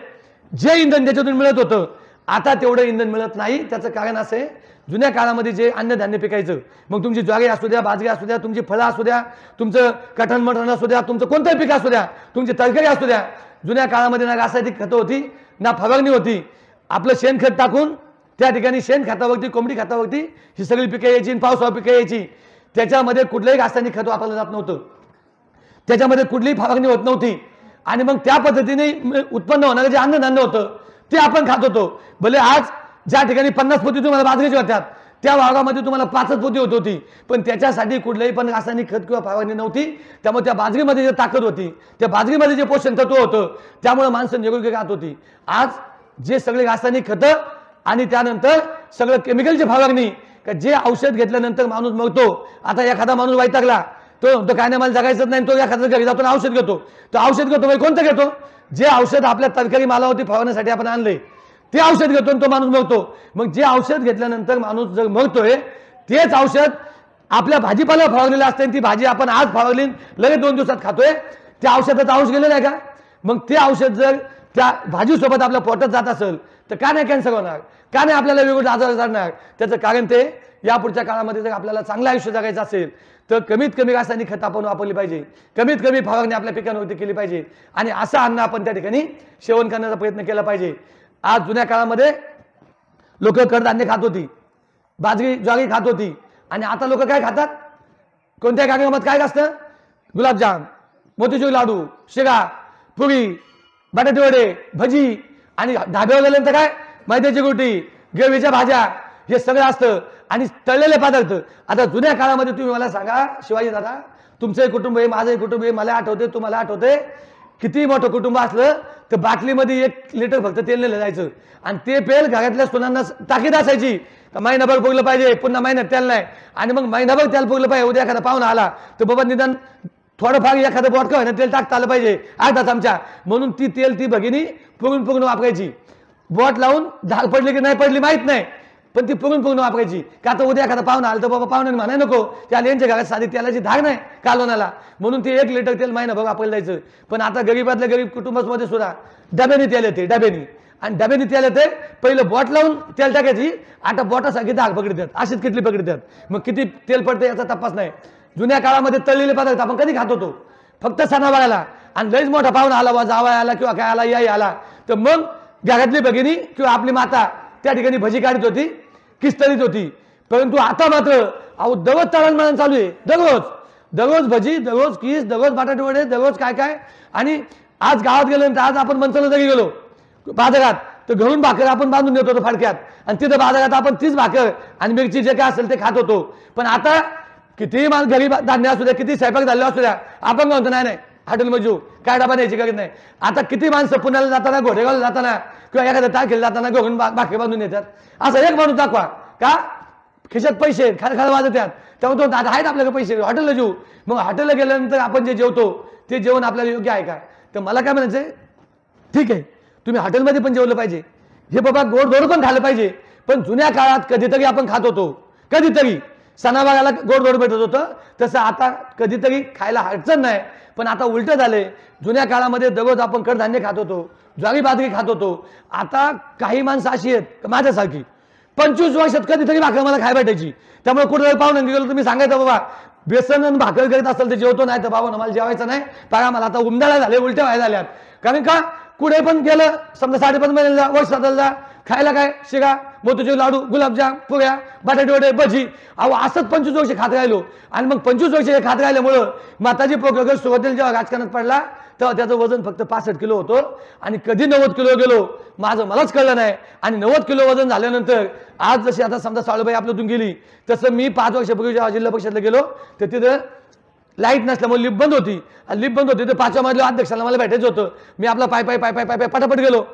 जे इंधन त्याच्यातून मिळत होतं आता तेवढं इंधन मिळत नाही. त्याचं कारण असं आहे, जुन्या काळामध्ये जे अन्नधान्य पिकायचं, मग तुमची ज्वारी असू द्या, बाजरी असू द्या, तुमची फळं असू द्या, तुमचं कठण मटण असू द्या, तुमचं कोणतंही पीक असू द्या, तुमची तरकारी असू द्या, जुन्या काळामध्ये ना रासायनिक खतं होती, ना फवारणी होती. आपलं शेणखत टाकून त्या ठिकाणी शेणखतावरती, कोंबडी खतावरती ही सगळी पिकं यायची, पावसाळा पिकं यायची. त्याच्यामध्ये कुठलंही रासायनिक खत वापरलं जात नव्हतं, त्याच्यामध्ये कुठलीही फवारणी होत नव्हती. आणि मग त्या पद्धतीने उत्पन्न होणारं जे अन्नधान्य होतं ते आपण खात होतो. भले आज ज्या ठिकाणी 50 पोती तुम्हाला बाजरीच्या होत्यात, त्या भागामध्ये तुम्हाला 5च पोती होत होती, पण त्याच्यासाठी कुठलंही पण रासायनिक खत किंवा फवारणी नव्हती. त्यामुळे त्या बाजरीमध्ये जे ताकद होती, त्या बाजरीमध्ये जे पोषण तत्व होतं, त्यामुळे माणसं निरोगी राहत होती. आज जे सगळे रासायनिक खतं आणि त्यानंतर सगळं केमिकलची फवारणी, का जे औषध घेतल्यानंतर माणूस मरतो. आता एखादा माणूस वैतागला, तो काय नाही मला जगायचं नाही, तो एखाद्या घरी जातो औषध घेतो. तो औषध घेतो म्हणजे कोणतं घेतो? जे औषध आपल्या तरकारी मालावरती फवारण्यासाठी आपण आणले ते औषध घेतो आणि तो माणूस मरतो. मग जे औषध घेतल्यानंतर माणूस जर मरतोय तेच औषध आपल्या भाजीपाला फवारलेला असते ती भाजी आपण आज फवारली लगेच 2 दिवसात खातोय, त्या औषधाचा अंश गेलेला आहे का? मग ते औषध जर त्या भाजीसोबत आपल्या पोटात जात असेल तर का नाही कॅन्सर होणार, का नाही आपल्याला वेगवेगळे आजार जाणार? त्याचं कारण ते यापुढच्या काळामध्ये जर आपल्याला चांगलं आयुष्य जगायचं असेल तर कमीत कमी रासायनिक खत आपण वापरली पाहिजे, कमीत कमी फवारणी आपल्या पिकांवरती केली पाहिजे आणि असं अन्न आपण त्या ठिकाणी सेवन करण्याचा प्रयत्न केला पाहिजे. आज जुन्या काळामध्ये लोक कडधान्य खात होती, बाजरी ज्वारी खात होती आणि आता लोक काय खातात? कोणत्या कार्यक्रमात काय असतं? गुलाबजाम, मोतीचूर लाडू, शिरा, पुरी, बटाटे वडे, भजी आणि ढाब्यावर गेल्यानंतर काय? मैद्याची रोटी, ग्रेव्हीच्या भाज्या, हे सगळं असतं आणि तळलेले पदार्थ. आता जुन्या काळामध्ये तुम्ही मला सांगा शिवाजी दादा, तुमचं कुटुंब आहे, माझं कुटुंब आहे, मला आठवते, तुम्हाला आठवते, किती मोठं कुटुंब असलं तर बाटलीमध्ये 1 लिटर फक्त तेल नेलं जायचं आणि ते पेल घरातल्या सुनांना ताकीद असायची का महिनाभर पुरलं पाहिजे, पुन्हा महिन्यात तेल नाही आणि मग महिनाभर तेल पुरलं पाहिजे. उद्या एखादा पाहुणा आला तर बाबा निदान थोडंफार एखादं बोटकं आहे ना तेल टाकता आलं पाहिजे, अर्धा चमचा, म्हणून ती तेल ती भगिनी पुरून वापरायची. बोट लावून धाग पडली की नाही पडली माहित नाही, पण ती पुरून वापरायची. का आता उद्या एखादा पाहुणा आला तर बाबा पाहुण्याने म्हणाय नको त्याला यांच्या घरात साधी तेलाची धाग नाही कालवणाला, म्हणून ते 1 लिटर तेल महिनाभर वापरलं जायचं. पण आता गरीबातल्या गरीब कुटुंबामध्ये सुद्धा डब्याने तेल येते, डब्याने, आणि डब्याने तेल येते. पहिलं बोट लावून तेल टाकायची, आता बोटासारखी धाग पकडतात, अशीच किटली पकडतात. मग किती तेल पडते याचा तपास नाही. जुन्या काळामध्ये तळलेले पदार्थ आपण कधी खात होतो? फक्त सणावाराला, आणि लईच मोठा पाहुणा आला वा जावा आला किंवा काय आला याही आला तर मग घरातली भगिनी किंवा आपली माता त्या ठिकाणी भजी काढत होती, किस्तरीत होती. परंतु आता मात्र अहो दररोज तळणमळण चालू आहे, दररोज भजी, दररोज किस, दररोज बटाटे वडे, दररोज काय काय. आणि आज गावात गेल्यानंतर आज आपण मनसरला जरी गेलो बाजारात तर घरून भाकर आपण बांधून देत होतो फाडक्यात आणि तिथं बाजारात आपण तीच भाकर आणि मिरची जे काय असेल ते खात होतो. पण आता किती घरी धान्य असू द्या, किती स्वयंपाक झाले असू द्या, आपण म्हणतो नाही हॉटेलमध्ये जेऊ, काय डबा न्यायची गरज नाही. आता किती माणसं पुण्याला जाताना, घोडेगावला जाताना किंवा एखाद्या तारखेला जाताना घरून भाकरी बांधून येतात. असं एक माणूस दाखवा का खिशात पैसे खायला वाजत आहेत, तेव्हा तो दादा आहेत आपल्याकडे पैसे, हॉटेलला जेऊ. मग हॉटेलला गेल्यानंतर आपण जे जेवतो ते जेवण आपल्याला योग्य आहे का? तर मला काय म्हणायचंय, ठीक आहे तुम्ही हॉटेलमध्ये पण जेवलं पाहिजे, हे बाबा गोड पण खाल्लं पाहिजे, पण जुन्या काळात कधीतरी आपण खात होतो, कधीतरी सणावाराला गोड भेटत होतं, तसं आता कधीतरी खायला अडचण नाही. पण आता उलटं झालंय. जुन्या काळामध्ये दररोज आपण कडधान्य खात होतो, ज्वारी बाजरी खात होतो. आता काही माणसं अशी आहेत माझ्यासारखी 25 वर्षात कधीतरी भाकर मला खाय भेटायची. त्यामुळे कुठे पाहुणे गेलो तुम्ही सांगायचं बाबा बेसन आणि भाकर करीत असेल तर जेवतो, नाही तर बाबा मला जेवायचं नाही, बघा मला आता उमदाळा झाले, उलट्या व्हायला झाल्यात. कारण का कुठे पण गेलं समजा 5.5 महिन्याला वर्ष साधायला खायला काय शिरा, मोतीचूर लाडू, गुलाबजाम, पुऱ्या, बटाटे वडे, भजी, अहो असंच 25 वर्ष खात राहिलो. आणि मग 25 वर्ष हे खात राहिल्यामुळं माताजी पोकळ सुरुवातीला जेव्हा राजकारणात पडला तेव्हा त्याचं वजन फक्त 65 किलो होतं आणि कधी 90 किलो गेलो मलाच कळलं नाही. आणि 90 किलो वजन झाल्यानंतर आज जशी आता समजा साळूबाई आपल्यातून गेली तसं मी 5 वर्षापूर्वी जेव्हा जिल्हा परिषदला गेलो तर तिथं लाईट नसल्यामुळे लिफ्ट बंद होती तर 5व्या मजल्यावर अध्यक्षाला मला भेटायचं होतं. मी आपला पाय पटापट गेलो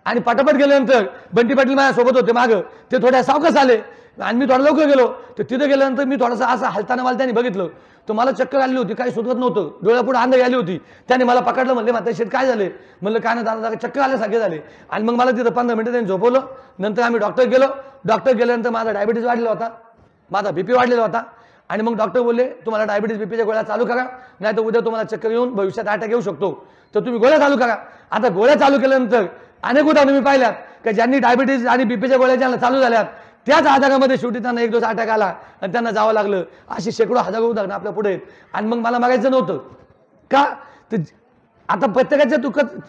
आणि पटापट गेल्यानंतर बंटी पाटील माझ्यासोबत होते मागं, ते थोड्या सावकाश आले आणि मी थोडा लवकर गेलो. तर तिथे गेल्यानंतर मी थोडासा असं हलताना मला त्यांनी बघितलं तर मला चक्कर आली होती, काही सुचत नव्हतं, डोळ्यापुढे अंधारी आली होती. त्यांनी मला पकडलं, म्हणले म्हातारी काय झाले? म्हणलं काय नाही दादा चक्कर आल्यासारखे झाले. आणि मग मला तिथं 15 मिनिटं त्यांनी झोपवलं. नंतर आम्ही डॉक्टर गेल्यानंतर माझा डायबिटीज वाढलेला होता, माझा बीपी वाढलेला होता. आणि मग डॉक्टर बोलले तुम्हाला डायबिटीज बीपीच्या गोळ्या चालू करा, नाही तर उद्या तुम्हाला चक्कर येऊन भविष्यात अटॅक येऊ शकतो, तर तुम्ही गोळ्या चालू करा. आता गोळ्या चालू केल्यानंतर अनेक उदाहरणं मी पाहिल्यात की ज्यांनी डायबिटीज आणि बीपीच्या गोळ्या ज्यांना चालू झाल्यात त्याच आजारामध्ये शेवटी त्यांना 1 दिवस अटॅक आला आणि त्यांना जावं लागलं. अशी शेकडो हजारो उदाहरणं आपल्या पुढे आहेत. आणि मग मला मागायचं नव्हतं का तर आता प्रत्येकाच्या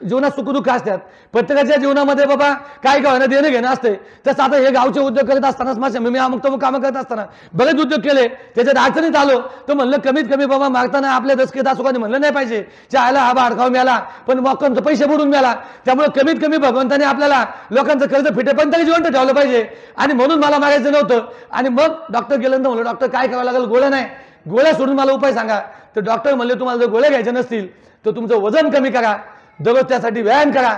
जीवनात सुखदुःख असतात, प्रत्येकाच्या जीवनामध्ये बाबा काय होणं देणं घेणं असते. तसं आता हे गावचे उद्योग करत असतानाच माझ्या मी अमुक तमुक कामं करत असताना बरेच उद्योग केले, त्याच्यात अडचणीत आलो तर म्हणलं कमीत कमी बाबा मागताना आपल्या दसकेत असोकाने म्हणलं नाही पाहिजे चायला हा अडकाव मिळाला पण मकांचं पैसे बुडून मिळाला. त्यामुळे कमीत कमी भगवंताने आपल्याला लोकांचं कर्ज फिटे पण तरी जिवंत ठेवलं पाहिजे. आणि म्हणून मला मागायचं नव्हतं. आणि मग डॉक्टर गेल्यानंतर म्हणलं डॉक्टर काय करावं लागेल? गोळ्या नाही, गोळ्या सोडून मला उपाय सांगा. तर डॉक्टर म्हणले तुम्हाला जर गोळ्या घ्यायच्या नसतील तर तुमचं वजन कमी करा, दररोज त्यासाठी व्यायाम करा,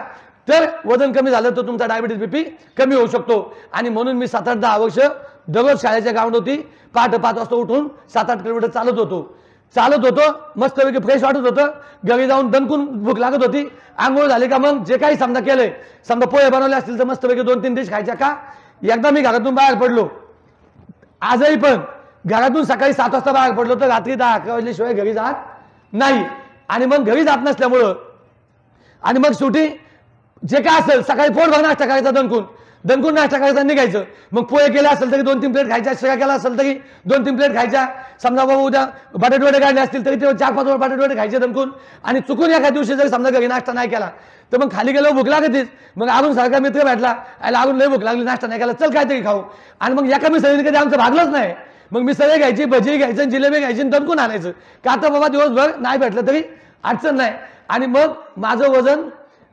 तर वजन कमी झालं तर तुमचा डायबिटीज बीपी कमी होऊ शकतो. आणि म्हणून मी 7-8-10 वर्ष दररोज शाळेच्या ग्राउंडवरती पहाटे 5 वाजता उठून 7-8 किलोमीटर चालत होतो. मस्तपैकी फ्रेश वाटत होतं. घरी जाऊन दणकून भूक लागत होती. आंघोळ झाली का मग जे काही समजा केलंय, समजा पोहे बनवले असतील तर मस्तपैकी 2-3 डिश खायच्या का. एकदा मी घरातून बाहेर पडलो, आजही पण घरातून सकाळी 7 वाजता बाहेर पडलो तर रात्री 10-11 वाजल्याशिवाय घरी जात नाही. आणि मग घरी जात नसल्यामुळं आणि मग शेवटी जे काय असेल सकाळी पोट भर नाश्ता करायचा दणकून नाश्ता करायचा निघायचं. मग पोहे केले असेल तरी 2-3 प्लेट खायच्या, शिरा केला असेल तरी 2-3 प्लेट खायच्या. समजा बाबा उद्या बटाटे काढले असतील तरी ते 4-5 बटाटे खायचे दणकून. आणि चुकून एका दिवशी जर समजा घरी नाश्ता नाही केला तर मग खाली गेलो भूक लागतेच. मग अरुण सारखा मित्र भेटला, अरुण लय भूक लागली नाश्ता नाही केला, चल काहीतरी खाऊ. आणि मग एका मिसळीने कधी आमचं भागलंच नाही. मग मिसळी घ्यायची, भजी घ्यायची, जिलेबी घ्यायची, दणकून आणायचं का आता बाबा दिवसभर नाही भेटलं तरी अडचण नाही. आणि मग माझं वजन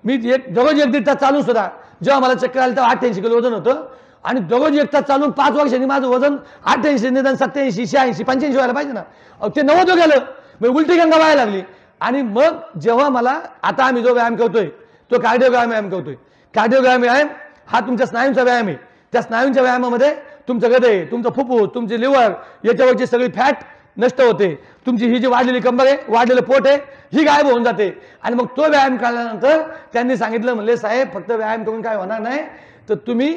मी दररोज 1-1.5 तास चालून सुद्धा जेव्हा मला चक्कर आलं तेव्हा 88 किलो वजन होतं. आणि दररोज 1 तास चालून 5 वर्षांनी माझं वजन 88 निदान 87, 86, 85 व्हायला पाहिजे ना. ते 90 गेलं. मग उलटी गंगा व्हायला लागली. आणि मग जेव्हा मला आता आम्ही जो व्यायाम करतोय तो कार्डिओग्राम व्यायाम करतोय. कार्डिओग्राम व्यायाम हा तुमच्या स्नायूंचा व्यायाम आहे. त्या स्नायूंच्या व्यायामामध्ये तुमचं हृदय, तुमचं फुफ्फुस, तुमची लिव्हर याच्यावरची सगळी फॅट नष्ट होते. तुमची ही जी वाढलेली कंबर आहे, वाढलेलं पोट आहे, ही गायब होऊन जाते. आणि मग तो व्यायाम केल्यानंतर त्यांनी सांगितलं, म्हणले साहेब फक्त व्यायाम करून काय होणार नाही, तर तुम्ही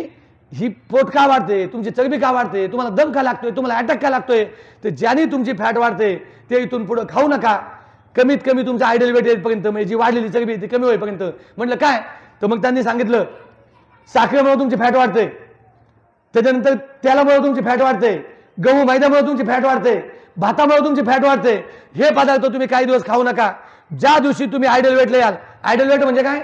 ही पोट का वाढते, तुमची चरबी का वाढते, तुम्हाला दम का लागतोय, तुम्हाला अटॅक का लागतोय, तर ज्याने तुमची फॅट वाढते ते इथून पुढे खाऊ नका. कमीत कमी तुमचं आयडियल वेट येईपर्यंत, म्हणजे जी वाढलेली चरबी ती कमी होईपर्यंत. म्हटलं काय, तर मग त्यांनी सांगितलं साखरेमुळे तुमची फॅट वाढते, त्याच्यानंतर तेलामुळे तुमची फॅट वाढते, गहू मैद्यामुळे तुमची फॅट वाढते, भातामुळे तुमची फॅट वाढते. हे पदार्थ तुम्ही काही दिवस खाऊ नका. ज्या दिवशी तुम्ही आयडियल वेटला याल, आयडियल वेट म्हणजे काय,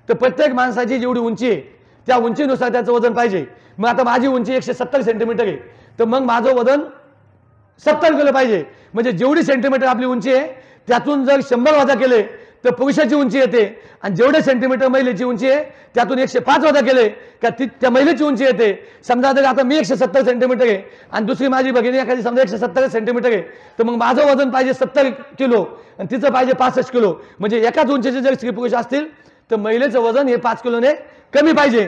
तर प्रत्येक माणसाची जेवढी उंची आहे त्या उंचीनुसार त्याचं वजन पाहिजे. मग आता माझी उंची 170 सेंटीमीटर आहे, तर मग माझं वजन 70 किलो पाहिजे. म्हणजे जेवढी सेंटीमीटर आपली उंची आहे त्यातून जर 100 वजा केले तर पुरुषाची उंची येते. आणि जेवढे सेंटीमीटर महिलेची उंची आहे त्यातून 105 वजा केले का त्या महिलेची उंची येते. समजा जर आता मी 170 सेंटीमीटर आहे आणि दुसरी माझी भगिनी एखादी समजा 170 सेंटीमीटर आहे, तर मग माझं वजन पाहिजे 70 किलो आणि तिचं पाहिजे 65 किलो. म्हणजे एकाच उंचीचे जर स्त्री पुरुष असतील तर महिलेचं वजन हे 5 किलोने कमी पाहिजे.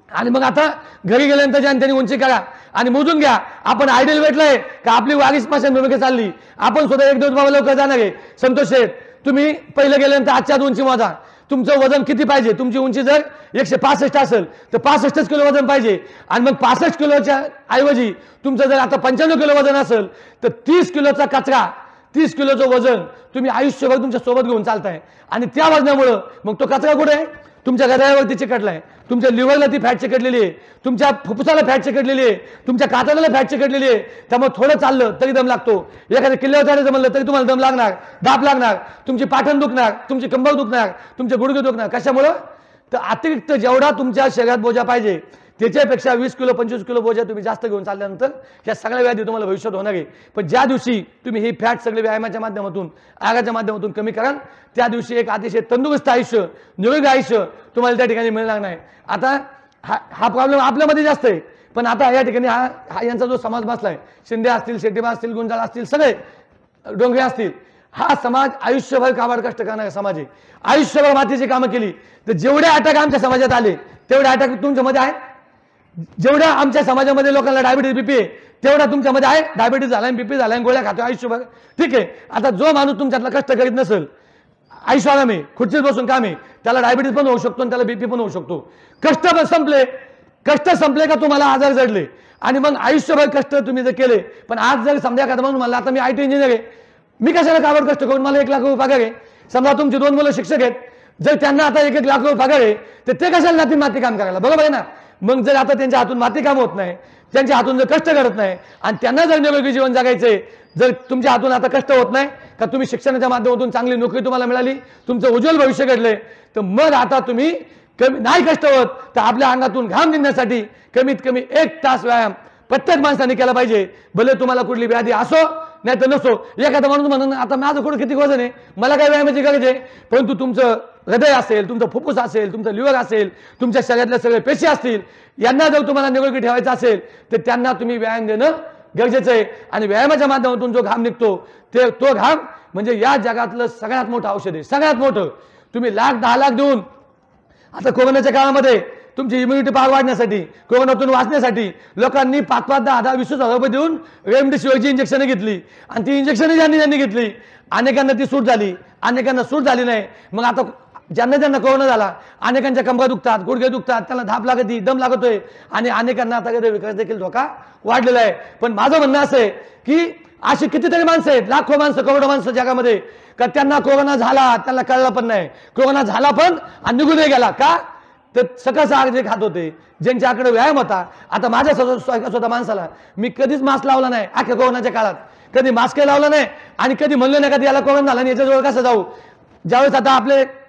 आणि मग आता घरी गेल्यानंतर ज्याने त्यांनी उंची करा आणि मोजून घ्या आपण आयडियल वेटला आहे का आपली वारीस पासून भूमिका चालली. आपण स्वतः 1 दिवस बाबा लवकर जाणार आहे. संतोष शेठ, तुम्ही पहिलं गेल्यानंतर आजच्या उंची मोजा, तुमचं वजन किती पाहिजे. तुमची उंची जर 165 असेल तर 65 किलो वजन पाहिजे. आणि मग 65 किलोच्या ऐवजी तुमचं जर आता 95 किलो वजन असेल तर 30 किलोचा कचरा, 30 किलोचं वजन तुम्ही आयुष्यभर तुमच्या सोबत घेऊन चालताय. आणि त्या वजनामुळं मग तो कचरा कुठे आहे, तुमच्या हृदयावरती चिकटलाय, तुमच्या लिव्हरला ती फॅट चिकटलेली आहे, तुमच्या फुफ्फुसाला फॅट चिकटलेली आहे, तुमच्या कातडाला फॅट चिकटलेली आहे. त्यामुळे थोडं चाललं तरी दम लागतो. एखाद्या किल्ल्यावर चढायचं म्हणलं तरी तुम्हाला दम लागणार, दाब लागणार, तुमची पाठण दुखणार, तुमची कंबर दुखणार, तुमचे गुडघे दुखणार. कशामुळं, तर अतिरिक्त जेवढा तुमच्या शरीरात बोजा पाहिजे त्याच्यापेक्षा 20 किलो 25 किलो बोजा तुम्ही जास्त घेऊन चालल्यानंतर ह्या सगळ्या व्याधी तुम्हाला भविष्यात होणार आहे. पण ज्या दिवशी तुम्ही ही फॅट सगळे व्यायामाच्या माध्यमातून, आहाराच्या माध्यमातून कमी कराल त्या दिवशी एक अतिशय तंदुरुस्त आयुष्य, निरोगी आयुष्य तुम्हाला त्या ठिकाणी मिळणार नाही. आता हा प्रॉब्लेम आपल्यामध्ये जास्त आहे. पण आता या ठिकाणी हा यांचा जो समाज बसलाय, शिंदे असतील, शेट्टीबा असतील, गुंजाळ असतील, सगळे डोंगरे असतील, हा समाज आयुष्यभर काबाड कष्ट करणारा समाज आहे. आयुष्यभर मातीची कामं केली तर जेवढे अटॅक आमच्या समाजात आले तेवढे अटॅक तुमच्यामध्ये आहेत. जेवढ्या आमच्या समाजामध्ये लोकांना डायबिटीज बीपी आहे तेवढा तुमच्यामध्ये आहे. डायबिटीज झाला, बीपी झाला, गोळ्या खातो आयुष्यभर. ठीक आहे, आता जो माणूस तुमच्यातला कष्ट करीत नसेल, आयुष्याला मी खुर्चीत बसून काम आहे, त्याला डायबिटीज पण होऊ शकतो आणि त्याला बीपी पण होऊ शकतो. कष्ट संपले का तुम्हाला आजार जडले आणि मग आयुष्यभर कष्ट तुम्ही जर केले. पण आज जर समजा एखादा म्हणून मला आता मी IT इंजिनियर आहे, मी कशाला काबड कष्ट करून मला 1 लाख रुपये पगार आहे. समजा तुमची 2 मुलं शिक्षक आहेत, जर त्यांना आता 1-1 लाख रुपये पगार आहे तर ते कशाला जातील माती काम करायला, बरोबर आहे ना. मग जर आता त्यांच्या हातून माती काम होत नाही, त्यांच्या हातून जर कष्ट करत नाही आणि त्यांना जर निरोगी जीवन जगायचंय, जर तुमच्या हातून आता कष्ट होत नाही का, तुम्ही शिक्षणाच्या माध्यमातून चांगली नोकरी तुम्हाला मिळाली, तुमचं उज्ज्वल भविष्य घडलंय, तर मग आता तुम्ही कमी नाही कष्ट होत तर आपल्या अंगातून घाम निघण्यासाठी कमीत कमी 1 तास व्यायाम प्रत्येक माणसाने केला पाहिजे. भले तुम्हाला कुठली व्याधी असो नाही तर नसो. एखादा माणूस म्हणून आता माझं कुठं किती वजन आहे, मला काय व्यायामाची गरज आहे, परंतु तुमचं हृदय असेल, तुमचं फुफ्फुस असेल, तुमचं लिव्हर असेल, तुमच्या शरीरातले सगळे पेशी असतील, यांना जर तुम्हाला निरोगी ठेवायचं असेल तर त्यांना तुम्ही व्यायाम देणं गरजेचं आहे. आणि व्यायामाच्या माध्यमातून जो घाम निघतो तो घाम म्हणजे या जगातलं सगळ्यात मोठं औषध आहे, सगळ्यात मोठं. तुम्ही लाख 10 लाख देऊन आता कोरोनाच्या काळामध्ये तुमची इम्युनिटी पॉवर वाढण्यासाठी, कोरोनातून वाचण्यासाठी लोकांनी 5-5, 10-10, 20,000 रुपये देऊन रेमडेसिवीरची इंजेक्शने घेतली आणि ती इंजेक्शने ज्यांनी घेतली अनेकांना ती सूट झाली, अनेकांना सूट झाली नाही. मग आता ज्यांना ज्यांना कोरोना झाला, अनेकांच्या कंबर दुखतात, गुडघे दुखतात, त्यांना धाप लागते, दम लागतोय आणि अनेकांना आता विकास देखील धोका वाढलेला आहे. पण माझं म्हणणं असं आहे की अशी कितीतरी माणसं आहेत, लाखो माणसं, करोडो माणसं जगामध्ये, का त्यांना कोरोना झाला, त्यांना कळलं पण नाही, कोरोना झाला पण आणि निघून गेला. का तर सकाळचा आग जे खात होते, ज्यांच्याकडे व्यायाम होता. आता माझ्या स्वतः माणसाला मी कधीच मास्क लावला नाही अख्ख्या कोरोनाच्या काळात, कधी मास्क लावला नाही आणि कधी म्हणलं नाही कधी याला कोरोना झाला आणि याच्याजवळ कसं जाऊ. ज्यावेळेस आता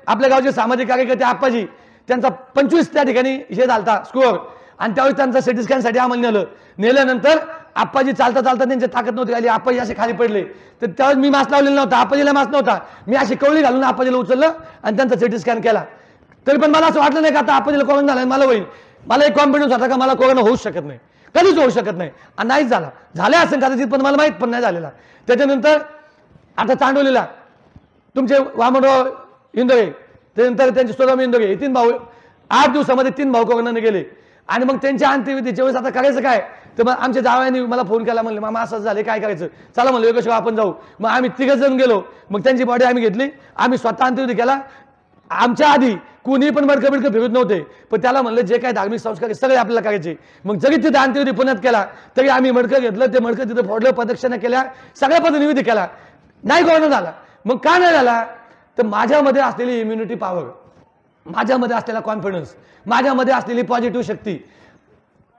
आपल्या गावचे सामाजिक कार्यकर्ते आप्पाजी, त्यांचा 25 त्या ठिकाणी हे झालता स्कोअर, आणि त्यावेळेस त्यांचा सिटी स्कॅनसाठी आम्हाला नेल्यानंतर आप्पाजी चालता चालता त्यांची ताकद नव्हती आली, आप्पाजी असे खाली पडले. तर त्यावेळेस मी मास्क लावलेला नव्हता, आप्पाजीला मास्क नव्हता, मी अशी कवळी घालून आप्पाजीला उचललं आणि त्यांचा सिटी स्कॅन केला. तरी पण मला असं वाटलं नाही का आता आप्पाजीला कोरोना झाला मला होईल. मला एक कॉन्फिडन्स होता का मला कोरोना होऊच शकत नाही, कधीच होऊ शकत नाही, आणि नाहीच झाला. झाले असेल कदाचित पण मला माहीत पण नाही झालेला. त्याच्यानंतर आता चांडोलीला तुमचे वामनराव इंदोरे, त्यानंतर त्यांचे स्वतः इंदोरे, हे 3 भाऊ 8 दिवसामध्ये 3 भाऊ कोरोनाने गेले. आणि मग त्यांच्या अंत्यविधीच्या वेळेस आता करायचं काय, तर मग आमच्या जावयाने मला फोन केला, म्हणले मामा असं झाले काय करायचं, चला म्हणलं योगेश्वर आपण जाऊ. मग आम्ही 3 जण गेलो. मग त्यांची बॉडी आम्ही घेतली, आम्ही स्वतः अंत्यविधी केला. आमच्या आधी कुणी पण मडकं बिडकं फिरत नव्हते, पण त्याला म्हणलं जे काय धार्मिक संस्कार सगळे आपल्याला करायचे. मग जरी तिथे अंत्यविधी पुण्यात केला तरी आम्ही मडकं घेतलं, ते मडकं तिथं फोडलं, प्रदक्षिणा केल्या, सगळ्या पद्धतीने विधी केला, नाही कोरोना झाला. मग का नाही झाला, तर माझ्यामध्ये असलेली इम्युनिटी पॉवर, माझ्यामध्ये असलेला कॉन्फिडन्स, माझ्यामध्ये असलेली पॉझिटिव्ह शक्ती.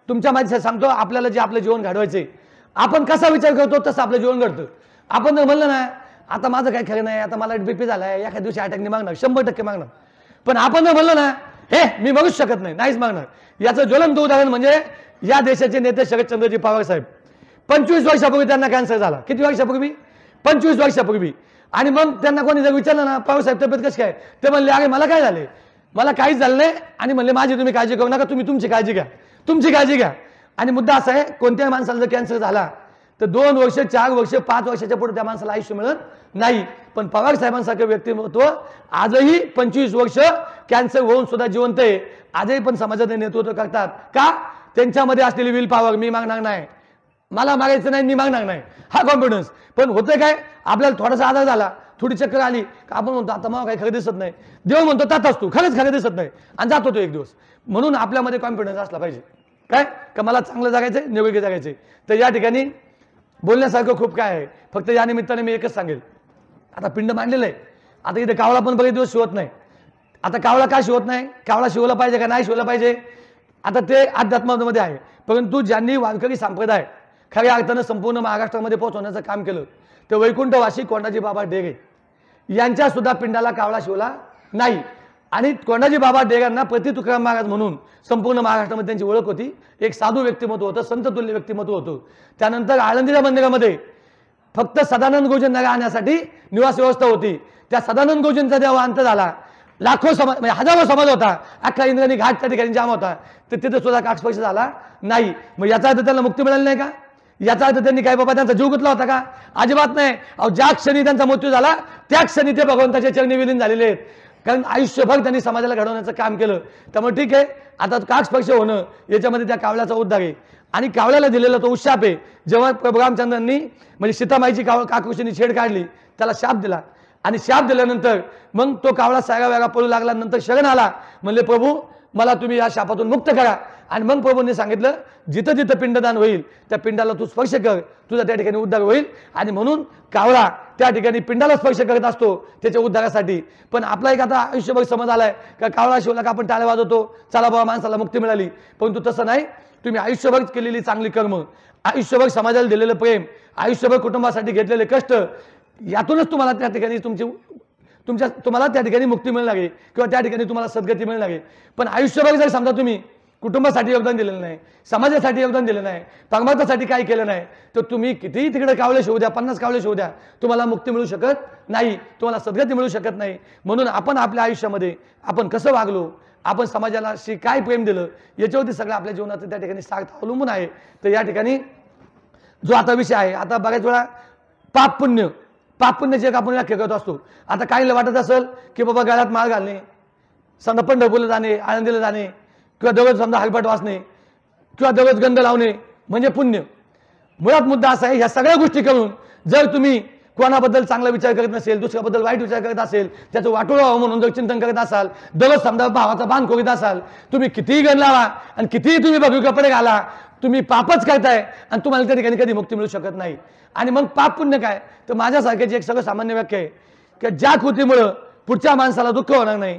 तुमच्या माझ्या सांगतो, आपल्याला जे आपलं जीवन घडवायचे, आपण कसा विचार करतो तसं आपलं जीवन घडतं. आपण जर म्हणलं ना आता माझं काय खरं नाही, आता मला बीपी झालाय, एखाद्या दिवशी अटॅकने मागणार, 100% मागणार. पण आपण जर म्हणलं ना हे मी बघूच शकत नाही, नाहीच मागणार. याचं ज्वलंत उदाहरण म्हणजे या देशाचे नेते शरदचंद्रजी पवार साहेब. 25 वर्षापूर्वी त्यांना कॅन्सर झाला. किती वर्षापूर्वी? 25 वर्षापूर्वी. आणि मग त्यांना कोणी जर विचारलं ना पवार साहेब तब्येत कशी काय, ते म्हणले अरे मला काय झाले, मला काहीच झालं नाही. आणि म्हणले माझी तुम्ही काळजी करू नका, तुम्ही तुमची काळजी घ्या, तुमची काळजी घ्या. आणि मुद्दा असा आहे, कोणत्याही माणसाला जर कॅन्सर झाला तर 2 वर्ष, 4 वर्ष, 5 वर्षाच्या पुढे त्या माणसाला आयुष्य मिळत नाही. पण पवार साहेबांसारखं व्यक्तिमत्व आजही 25 वर्ष कॅन्सर होऊन सुद्धा जिवंत आहे, आजही पण समाजाचे नेतृत्व करतात. का? त्यांच्यामध्ये असलेली विल पॉवर, मी मागणार नाही, मला मागायचं नाही, मी मागणार नाही, हा कॉन्फिडन्स. पण होतं काय, आपल्याला थोडासा आधार झाला, थोडी चक्कर आली का आपण म्हणतो आता मला काही खरं दिसत नाही, देव म्हणतो त्यात असतो, खरंच खरं दिसत नाही, आणि जातो तो एक दिवस. म्हणून आपल्यामध्ये कॉन्फिडन्स असला पाहिजे, काय का मला चांगलं जगायचंय, निरोगी जगायचंय. तर या ठिकाणी बोलण्यासारखं खूप काय आहे. फक्त या निमित्ताने मी एकच सांगेल, आता पिंड मांडलेलं आहे, आता इथे कावळा पण बरेच दिवस शिवत नाही. आता कावळा का शिवत नाही, कावळा शिवला पाहिजे का नाही शिवला पाहिजे, आता ते अध्यात्मामध्ये आहे. परंतु ज्यांनी वारकरी संप्रदाय खऱ्या अर्थानं संपूर्ण महाराष्ट्रामध्ये पोहोचवण्याचं काम केलं ते वैकुंठवासी कोंडाजी बाबा डेगे यांच्या सुद्धा पिंडाला कावळा शिवला नाही. आणि कोंडाजी बाबा डेगांना प्रति तुकाराम महाराज म्हणून संपूर्ण महाराष्ट्रामध्ये त्यांची ओळख होती. एक साधू व्यक्तिमत्व होतं, संततुल्य व्यक्तिमत्व होतं. त्यानंतर आळंदीच्या मंदिरामध्ये फक्त सदानंद गोजन राहण्यासाठी निवास व्यवस्था होती. त्या सदानंद गोजनचा जेव्हा अंत झाला, लाखो समाज म्हणजे हजारो समाज होता, अख्खा इंद्रायणी घाट त्या ठिकाणी जाम होता, तर तिथे सुद्धा काक्षपक्ष झाला नाही. मग याचा अर्थ त्यांना मुक्ती मिळाली नाही का? याचा अर्थ त्यांनी काय बाबा त्यांचा जीव गुतला होता का? अजिबात नाही. अहो ज्या क्षणी त्यांचा मृत्यू झाला त्या क्षणी ते भगवंताच्या चरणी विलीन झालेले आहेत. कारण आयुष्यभर त्यांनी समाजाला घडवण्याचं काम केलं. त्यामुळे ठीक आहे, आता काक्षपक्ष होणं याच्यामध्ये त्या कावळ्याचा उद्धार आहे. आणि कावळ्याला दिलेला तो उशाप आहे. जेव्हा प्रभू रामचंद्रांनी म्हणजे सीतामाईची काकूशीने छेड काढली, त्याला शाप दिला, आणि शाप दिल्यानंतर मग तो कावळा सागा वेगा पळू लागला. नंतर शरण आला, म्हणले प्रभू मला तुम्ही या शापातून मुक्त करा. आणि मग प्रभूंनी सांगितलं जिथं जिथं पिंडदान होईल त्या पिंडाला तू स्पर्श कर, तुझा त्या ठिकाणी उद्धार होईल. आणि म्हणून कावळा त्या ठिकाणी पिंडाला स्पर्श करत असतो त्याच्या उद्धारासाठी. पण आपला एक आता आयुष्यभर समज आलाय का कावळा शिवला का आपण टाळ्या वाजवतो, चला बाबा माणसाला मुक्ती मिळाली. परंतु तसं नाही. तुम्ही आयुष्यभर केलेली चांगली कर्म, आयुष्यभर समाजाला दिलेलं प्रेम, आयुष्यभर कुटुंबासाठी घेतलेले कष्ट, यातूनच तुम्हाला त्या ठिकाणी तुम्हाला त्या ठिकाणी मुक्ती मिळणार आहे किंवा त्या ठिकाणी तुम्हाला सद्गती मिळणार आहे. पण आयुष्यभर जर समजा तुम्ही कुटुंबासाठी योगदान दिलेलं नाही, समाजासाठी योगदान दिलं नाही, परमार्थासाठी काय केलं नाही, तर तुम्ही कितीही तिकडे कावळे शिवू द्या, 50 कावळे शिवू द्या, तुम्हाला मुक्ती मिळू शकत नाही, तुम्हाला सद्गती मिळू शकत नाही. म्हणून आपण आपल्या आयुष्यामध्ये आपण कसं वागलो, आपण समाजाला काय प्रेम दिलं, याच्यावरती सगळं आपल्या जीवनाचं त्या ठिकाणी सार्थ अवलंबून आहे. तर या ठिकाणी जो आता विषय आहे, आता बऱ्याच वेळा पाप पुण्य आपण व्याख्या करत असतो. आता काहीला वाटत असेल की बाबा गळ्यात माळ घालणे, समजा पंढरपूरला जाणे, आळंदीला जाणे, किंवा दररोज समजा हलपाट वाचणे किंवा दररोज गंध लावणे म्हणजे पुण्य. मुळात मुद्दा असा आहे, ह्या सगळ्या गोष्टी करून जर तुम्ही कोणाबद्दल चांगला विचार करत नसेल, दुसऱ्याबद्दल वाईट विचार करत असेल, त्याचं वाटोळं व्हावं म्हणून जर चिंतन करत असाल, दररोज समजा भावाचा बांध करीत असाल, तुम्ही कितीही गण लावा आणि कितीही तुम्ही बघू कपडे घाला, तुम्ही पापच करताय आणि तुम्हाला त्या ठिकाणी कधी मुक्ती मिळू शकत नाही. आणि मग पाप पुण्य काय, तर माझ्यासारख्याची एक सगळं सामान्य व्याख्या आहे की ज्या कृतीमुळं पुढच्या माणसाला दुःख होणार नाही,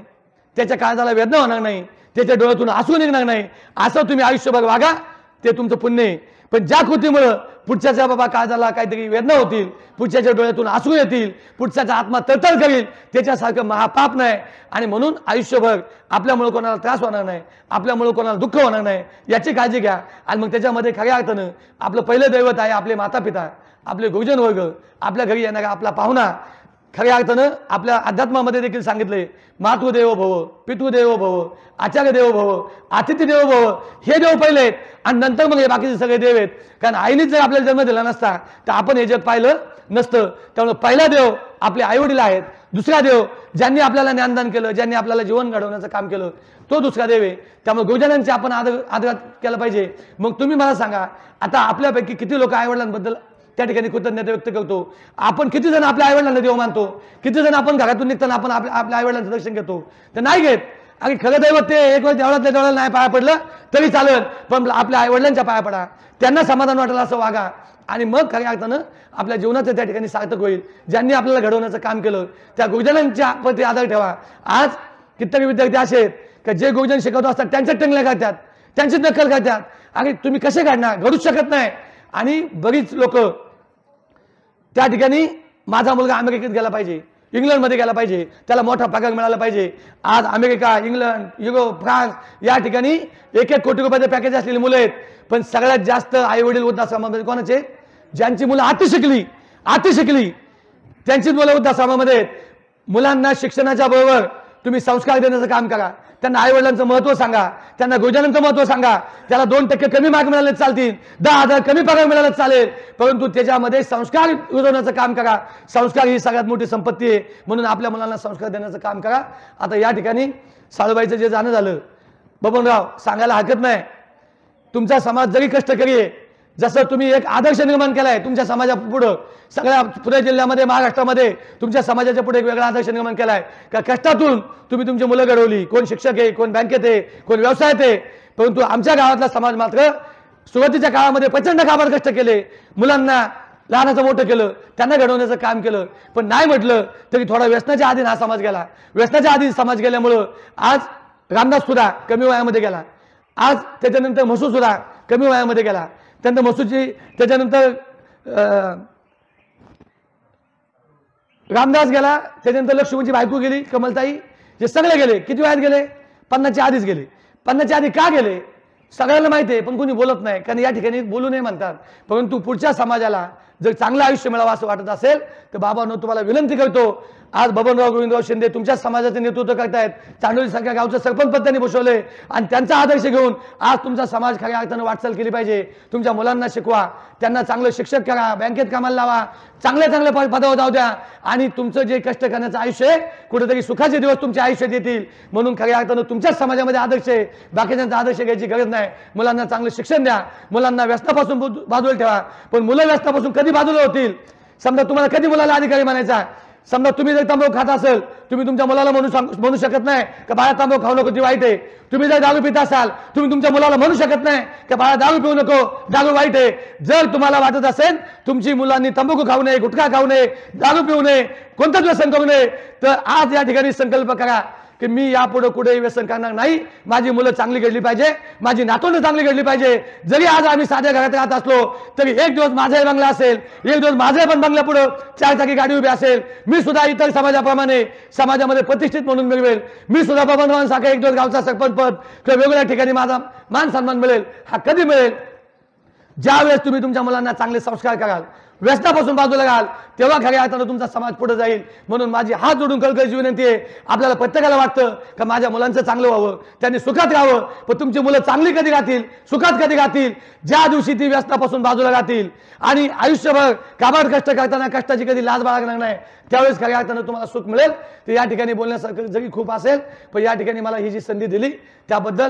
त्याच्या काळजाला वेदना होणार नाही, त्याच्या डोळ्यातून आसू निघणार नाही, असं तुम्ही आयुष्यभर वागा, ते तुमचं पुण्य आहे. पण ज्या कृतीमुळं पुढच्याच्या बाबा काळजाला काहीतरी वेदना होतील, पुढच्याच्या डोळ्यातून आसू येतील, पुढच्याचा आत्मा तळतळ करील, त्याच्यासारखं महापाप नाही. आणि म्हणून आयुष्यभर आपल्यामुळे कोणाला त्रास होणार नाही, आपल्यामुळे कोणाला दुःख होणार नाही, याची काळजी घ्या. आणि मग त्याच्यामध्ये खऱ्या अर्थानं आपलं पहिलं दैवत आहे आपले मातापिता, आपले गुरुजन वर्ग, आपल्या घरी येणारा आपला पाहुणा. खऱ्या अर्थानं आपल्या अध्यात्मामध्ये देखील सांगितले, मातृदेवो भव, पितृदेवो भव, आचार्य देवो भव, अतिथी देवो भव, हे देव पहिले आहेत आणि नंतर मग हे बाकीचे सगळे देव आहेत. कारण आईनेच जर आपल्याला जन्म दिला नसता तर आपण हे जग पाहिलं नसतं. त्यामुळे पहिला देव आपले आईवडील आहेत, दुसरा देव ज्यांनी आपल्याला ज्ञानदान केलं, ज्यांनी आपल्याला जीवन घडवण्याचं काम केलं, तो दुसरा देव आहे. त्यामुळे गुरुजनांचे आपण आदर केला पाहिजे. मग तुम्ही मला सांगा, आता आपल्यापैकी किती लोक आईवडिलांबद्दल त्या ठिकाणी कृतज्ञता व्यक्त करतो? आपण किती जण आपल्या आईवडिलांना देव मानतो? किती जण आपण घरातून निघताना आपण आपल्या आईवडिलांचं दर्शन घेतो? तर नाही घेत. आणि खरं दैवत ते एक वेळ देवळातल्या देवळाला नाही पाया पडलं तरी चालेल, पण आपल्या आईवडिलांच्या पाया पडा, त्यांना समाधान वाटेल असं वागा. आणि मग खऱ्या अर्थानं आपल्या जीवनाचं त्या ठिकाणी सार्थक होईल. ज्यांनी आपल्याला घडवण्याचं काम केलं त्या गुरुजनांच्या प्रती आदर ठेवा. आज कित्येक विद्यार्थी असे आहेत की जे गुरुजन शिकवतो असतात त्यांच्याच टंगल्या करतात, त्यांचीच नक्कल करतात. आणि तुम्ही कसे काढणार? घडूच शकत नाही. आणि बरीच लोक त्या ठिकाणी माझा मुलगा अमेरिकेत गेला पाहिजे, इंग्लंडमध्ये गेला पाहिजे, त्याला मोठा पगार मिळाला पाहिजे. आज अमेरिका, इंग्लंड, युरोप, फ्रान्स या ठिकाणी 1-1 कोटी रुपयाचे पॅकेज असलेली मुलं आहेत. पण सगळ्यात जास्त आई वडील वृद्धाश्रमामध्ये कोणाचे? ज्यांची मुलं अति शिकली त्यांचीच मुलं वृद्धाश्रमामध्ये आहेत. मुलांना शिक्षणाच्या बरोबर तुम्ही संस्कार देण्याचं काम करा. त्यांना आई वडिलांचं महत्त्व सांगा, त्यांना गुरुजनांचं महत्त्व सांगा. त्याला 2% कमी मार्क मिळाले चालतील, 10,000 कमी पगार मिळाले चालेल, परंतु त्याच्यामध्ये संस्कार रुजवण्याचं काम करा. संस्कार ही सगळ्यात मोठी संपत्ती आहे. म्हणून आपल्या मुलांना संस्कार देण्याचं काम करा. आता या ठिकाणी साळूबाईचं जे जाणं झालं, बबनराव सांगायला हरकत नाही, तुमचा समाज जरी कष्टकरी आहे, जसं तुम्ही एक आदर्श निर्माण केलाय तुमच्या समाजापुढं, सगळ्या पुणे जिल्ह्यामध्ये, महाराष्ट्रामध्ये तुमच्या समाजाच्या पुढे एक वेगळा आदर्श निर्माण केलाय का कष्टातून तुम्ही तुमची मुलं घडवली. कोण शिक्षक आहे, कोण बँकेत आहे, कोण व्यवसायात आहे. परंतु आमच्या गावातला समाज मात्र सुरुवातीच्या काळामध्ये प्रचंड काबाड कष्ट केले, मुलांना लहानाचं मोठं केलं, त्यांना घडवण्याचं काम केलं. पण नाही म्हटलं तरी थोडा व्यसनाच्या आधी हा समाज गेला. व्यसनाच्या आधी समाज गेल्यामुळं आज रामदास सुद्धा कमी वयामध्ये गेला. आज त्याच्यानंतर म्हसू सुद्धा कमी वयामध्ये गेला. त्यानंतर म्हसूची, त्याच्यानंतर रामदास गेला, त्याच्यानंतर लक्ष्मीची बायको गेली, कमलताई, हे सगळे गेले. किती वयात गेले? 50च्या आधीच गेले. 50च्या आधी का गेले सगळ्यांना माहिती आहे, पण कोणी बोलत नाही, कारण या ठिकाणी बोलू नये म्हणतात. परंतु पुढच्या समाजाला जर चांगलं आयुष्य मिळावं असं वाटत असेल तर बाबांनो तुम्हाला विनंती करतो, आज बबनराव गोविंदराव शिंदे तुमच्या समाजाचे नेतृत्व करतायत. चांडोलीसारख्या गावचं सरपंच पद त्यांनी बसवले आणि त्यांचा आदर्श घेऊन आज तुमचा समाज खऱ्या अर्थानं वाटचाल केली पाहिजे. तुमच्या मुलांना शिकवा, त्यांना चांगलं शिक्षक करा, बँकेत कामाला लावा, चांगल्या पदावर जाऊ द्या आणि तुमचं जे कष्ट करण्याचं आयुष्य आहे कुठेतरी सुखाचे दिवस तुमच्या आयुष्यात येतील. म्हणून खऱ्या अर्थानं तुमच्याच समाजामध्ये आदर्श आहे, बाकीच्यांचा आदर्श घ्यायची गरज नाही. मुलांना चांगलं शिक्षण द्या, मुलांना व्यसनापासून बाजूला ठेवा. पण मुलं व्यसनापासून कधी बाजूला होतील? समजा तुम्हाला कधी मुलाला अधिकारी म्हणायचा? समजा तुम्ही जर तांबू खात असेल, तुम्ही तुमच्या मुलाला म्हणू शकत नाही का बाळा तांबू खाऊ नको, ती वाईट आहे. तुम्ही जर दारू पित असाल, तुम्ही तुमच्या मुलाला म्हणू शकत नाही का बाळा दारू पिऊ नको, दारू वाईट आहे. जर तुम्हाला वाटत असेल तुमची मुलांनी तंबाखू खाऊ नये, गुटखा खाऊ नये, दारू पिऊ नये, कोणतंच व्यसन करू नये, तर आज या ठिकाणी संकल्प करा की मी यापुढे कुठेही व्यसन करणार नाही. माझी मुलं चांगली घडली पाहिजे, माझी नातवंड चांगली घडली पाहिजे. जरी आज आम्ही साध्या घरात राहत असलो तरी एक दिवस माझाही बंगला असेल, एक दिवस माझे पण बंगल्या पुढे 4 चाकी गाडी उभी असेल. मी सुद्धा इतर समाजाप्रमाणे समाजामध्ये प्रतिष्ठित म्हणून मिळवेल. मी सुद्धा बबनरावांसारखा एक दिवस गावचा सरपंच पद किंवा वेगवेगळ्या ठिकाणी माझा मान सन्मान मिळेल. हा कधी मिळेल? ज्यावेळेस तुम्ही तुमच्या मुलांना चांगले संस्कार कराल, व्यसनापासून बाजूला घाल, तेव्हा खऱ्या अर्थानं तुमचा समाज पुढे जाईल. म्हणून माझी हात जोडून कळकळीची विनंती आहे, आपल्याला प्रत्येकाला वाटतं का माझ्या मुलांचं चांगलं व्हावं, त्यांनी सुखात राहावं. पण तुमची मुलं चांगली कधी राहतील, सुखात कधी राहतील? ज्या दिवशी ती व्यसनापासून बाजूला राहतील आणि आयुष्यभर काबाड कष्ट करताना कष्टाची कधी लाज बाळगणार नाही, त्यावेळेस खऱ्या अर्थानं तुम्हाला सुख मिळेल. तर या ठिकाणी बोलण्यासारखं जरी खूप असेल, पण या ठिकाणी मला ही जी संधी दिली त्याबद्दल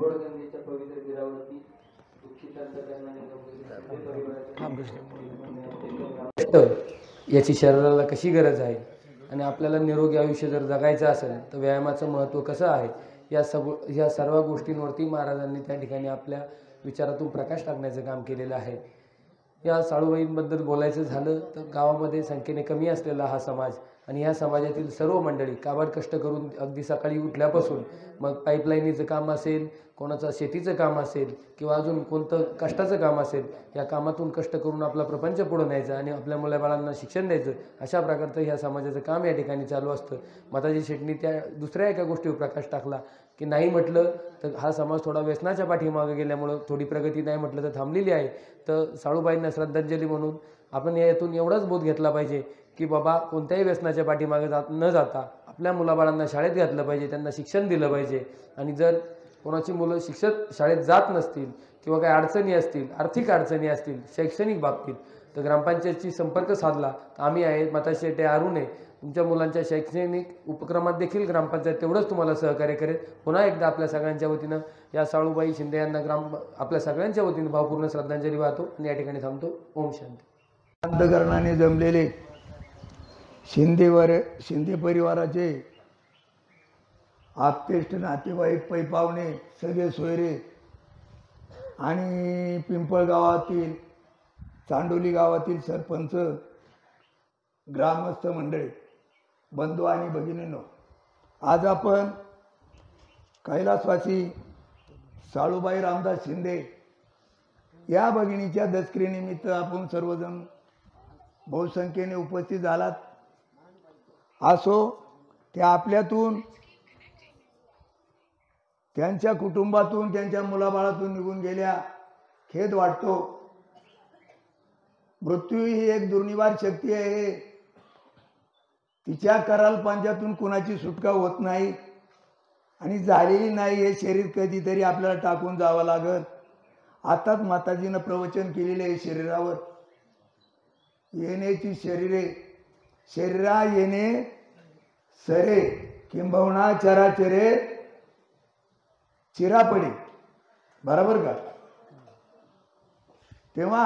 घोडगंगेच्या पवित्र तीरावरती दुःखित अंतकरणाने याची शरीराला कशी गरज आहे आणि आपल्याला निरोगी आयुष्य जर जगायचं असेल तर व्यायामाचं महत्त्व कसं आहे या सर्व गोष्टींवरती महाराजांनी त्या ठिकाणी आपल्या विचारातून प्रकाश टाकण्याचं काम केलेलं आहे. या साळूबाईंबद्दल बोलायचं झालं तर गावामध्ये संख्येने कमी असलेला हा समाज आणि ह्या समाजातील सर्व मंडळी काबाड कष्ट करून अगदी सकाळी उठल्यापासून मग पाईपलाईनीचं काम असेल, कोणाचं शेतीचं काम असेल किंवा अजून कोणतं कष्टाचं काम असेल, या कामातून कष्ट करून आपला प्रपंच पुढं न्यायचा आणि आपल्या मुलाबाळांना शिक्षण द्यायचं, अशा प्रकारचं ह्या समाजाचं काम या ठिकाणी चालू असतं. माताजी शेटणी त्या दुसऱ्या एका गोष्टीवर प्रकाश टाकला की नाही म्हटलं तर हा समाज थोडा व्यसनाच्या पाठीमागे गेल्यामुळं थोडी प्रगती नाही म्हटलं तर थांबलेली आहे. तर साळूबाईंना श्रद्धांजली म्हणून आपण यातून एवढाच बोध घेतला पाहिजे की बाबा कोणत्याही व्यसनाच्या पाठीमागे न जाता आपल्या मुलाबाळांना शाळेत घातलं पाहिजे, त्यांना शिक्षण दिलं पाहिजे. आणि जर कोणाची मुलं शाळेत जात नसतील किंवा काही अडचणी असतील, आर्थिक अडचणी असतील शैक्षणिक बाबतीत, तर ग्रामपंचायतशी संपर्क साधला तर आम्ही आहे, माता शेटे अरुणे तुमच्या मुलांच्या शैक्षणिक उपक्रमात देखील ग्रामपंचायत तेवढंच तुम्हाला सहकार्य करेल. पुन्हा एकदा आपल्या सगळ्यांच्या वतीनं या साळूबाई शिंदे यांना आपल्या सगळ्यांच्या वतीनं भावपूर्ण श्रद्धांजली वाहतो आणि या ठिकाणी थांबतो. ओम शांती. अंतकरणाने जमलेले शिंदे परिवाराचे आप्तेष्ट नातेवाईक, पैपावणे, सगळे सोयरे आणि पिंपळगावातील, चांडोली गावातील सरपंच, ग्रामस्थ मंडळी, बंधू आणि भगिनींनो, आज आपण कैलासवासी साळूबाई रामदास शिंदे या भगिनीच्या दसऱ्यानिमित्त आपण सर्वजण बहुसंख्येने उपस्थित झालात. असो, त्या आपल्यातून, त्यांच्या कुटुंबातून, त्यांच्या मुलाबाळातून निघून गेल्या, खेद वाटतो. मृत्यू ही एक दुर्निवार शक्ती आहे. तिच्या कराल पांज्यातून कुणाची सुटका होत नाही आणि झालेली नाही. हे शरीर कधीतरी आपल्याला टाकून जावं लागल. आताच माताजीनं प्रवचन केलेले आहे शरीरावर. येण्याची शरीरे, शरीरा येणे सरे, किंबहुना चराचरे चिरापडे. बरोबर का? तेव्हा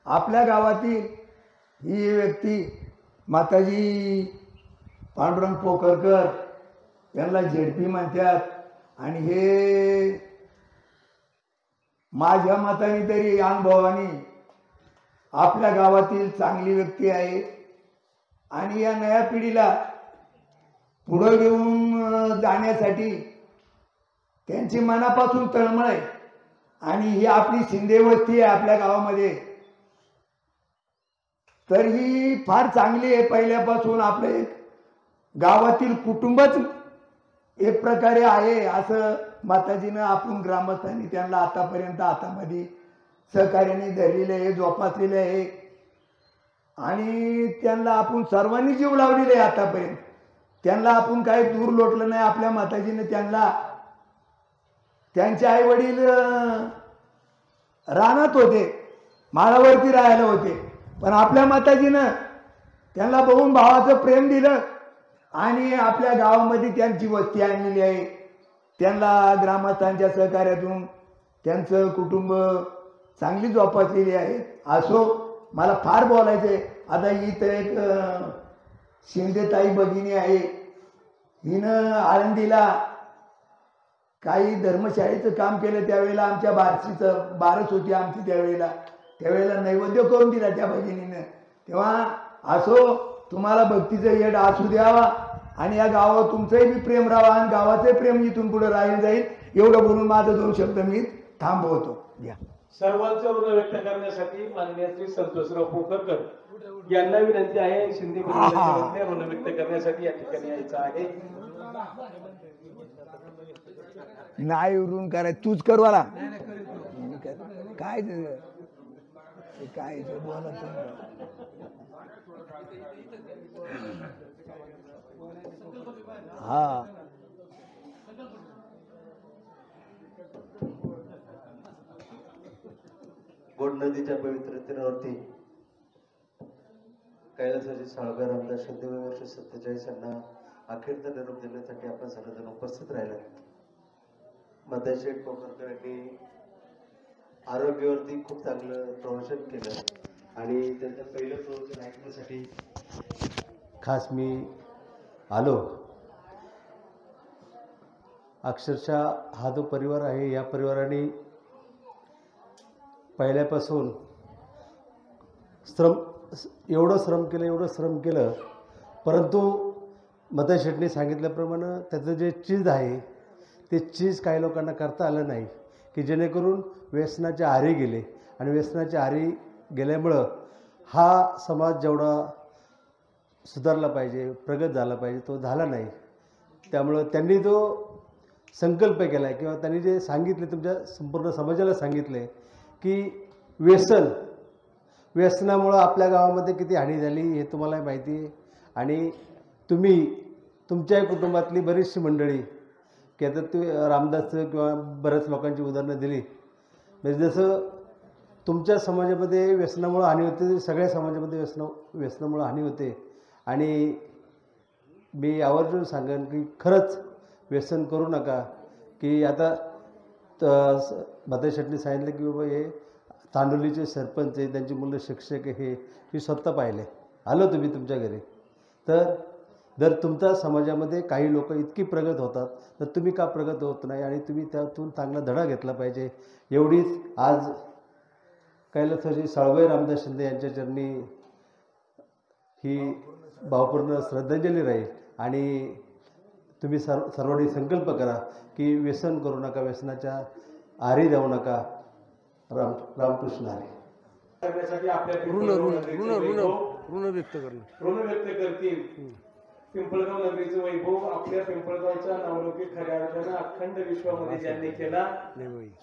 आपल्या गावातील ही व्यक्ती माताजी पांडुरंग पोखरकर, यांना झेडपी म्हणतात आणि हे माझ्या मताने तरी अनुभवाने आपल्या गावातील चांगली व्यक्ती आहे आणि या नव्या पिढीला पुढे घेऊन जाण्यासाठी त्यांची मनापासून तळमळ आहे. आणि ही आपली शिंदे वस्ती आहे आपल्या गावामध्ये, तर ही फार चांगली आहे. पहिल्यापासून आपले गावातील कुटुंबच एक प्रकारे आहे असं माताजीनं आपण ग्रामस्थांनी त्यांना आतापर्यंत हातामध्ये सहकार्याने धरलेले आहे, जोपासलेले आहे आणि त्यांना आपण सर्वांनी जीव लावलेले आहे. आतापर्यंत त्यांना आपण काही दूर लोटलं नाही. आपल्या माताजीनं त्यांना, त्यांचे आई वडील रानात होते, माळावरती राहायला होते, पण आपल्या माताजीनं त्यांना बघून भावाचं प्रेम दिलं आणि आपल्या गावामध्ये त्यांची वस्ती आणलेली आहे. त्यांना ग्रामस्थांच्या सहकार्यातून त्यांचं कुटुंब चांगली जोपासलेली आहे. असो, मला फार बोलायचं आहे. आता ही तर एक शिंदेताई भगिनी आहे, हिनं आळंदीला काही धर्मशाळेचं काम केलं. त्यावेळेला आमच्या बारस होती आमची, त्यावेळेला नैवेद्य करून दिला त्या भगिनीनं. तेव्हा असो, तुम्हाला भक्तीचं येड असू द्यावा आणि या गावावर तुमचंही बी प्रेम राहावा आणि गावाचंही प्रेम इथून पुढे राहील जाईल. एवढं बोलून माझं 2 शब्द मी थांबवतो. घ्या. सर्वांचं ऋण व्यक्त करण्यासाठी माननीय श्री संतोषराव पोखरकर यांना विनंती आहे, शिंदे ऋण व्यक्त करण्यासाठी या ठिकाणी यायचं आहे. नाही उरून करायचं, तूच करवाला काय काय बोलत. हा, गोड नदीच्या पवित्र तीरावरती कैलासवासी साळूबाई रामदास शिंदे वर्ष 47 यांना अखेरचा निरोप देण्यासाठी आपण सर्वजण उपस्थित राहिला. मदाशेठ पोखरकर यांनी आरोग्यावरती खूप चांगलं प्रवचन केलं आणि त्यांचं पहिलं प्रवचन ऐकण्यासाठी खास मी आलो. अक्षरशः हा जो परिवार आहे या परिवाराने पहिल्यापासून एवढं श्रम केलं परंतु मदाशेठने सांगितल्याप्रमाणे त्याचं जे चीज आहे ते चीज काही लोकांना करता आलं नाही की जेणेकरून व्यसनाच्या आहारी गेले आणि व्यसनाच्या आहारी गेल्यामुळं हा समाज जेवढा सुधारला पाहिजे प्रगत झाला पाहिजे तो झाला नाही. त्यामुळं त्यांनी जो संकल्प केला आहे किंवा त्यांनी जे सांगितले तुमच्या संपूर्ण समाजाला सांगितले की व्यसनामुळं आपल्या गावामध्ये किती हानी झाली हे तुम्हाला माहिती आहे आणि तुम्ही तुमच्याही कुटुंबातली बरीचशी मंडळी की आता तू रामदासचं किंवा बऱ्याच लोकांची उदाहरणं दिली म्हणजे जसं तुमच्या समाजामध्ये व्यसनामुळं हानी होते सगळ्या समाजामध्ये व्यसनामुळं हानी होते आणि मी आवर्जून सांगेन की खरंच व्यसन करू नका. की आता मदाशेठने सांगितलं की बाबा हे तांडोलीचे सरपंच आहे त्यांची मुलं शिक्षक हे मी स्वतः पाहिले आलो तुम्ही तुमच्या घरी. तर जर तुमच्या समाजामध्ये काही लोक इतकी प्रगत होतात तर तुम्ही का प्रगत होत नाही आणि तुम्ही त्यातून चांगला धडा घेतला पाहिजे. एवढीच आज कैलासवासी साळुबाई रामदास शिंदे यांच्या चरणी ही भावपूर्ण श्रद्धांजली राहील आणि तुम्ही सर्वांनी संकल्प करा की व्यसन करू नका व्यसनाच्या आहारी जाऊ नका. रामकृष्ण हरी. करण्यासाठी आपल्या ऋण व्यक्त करतील. पिंपळगाव नगरीचं वैभव आपल्या पिंपळगावचा नावलौकिक खऱ्या अर्थानं अखंड विश्वामध्ये ज्यांनी केला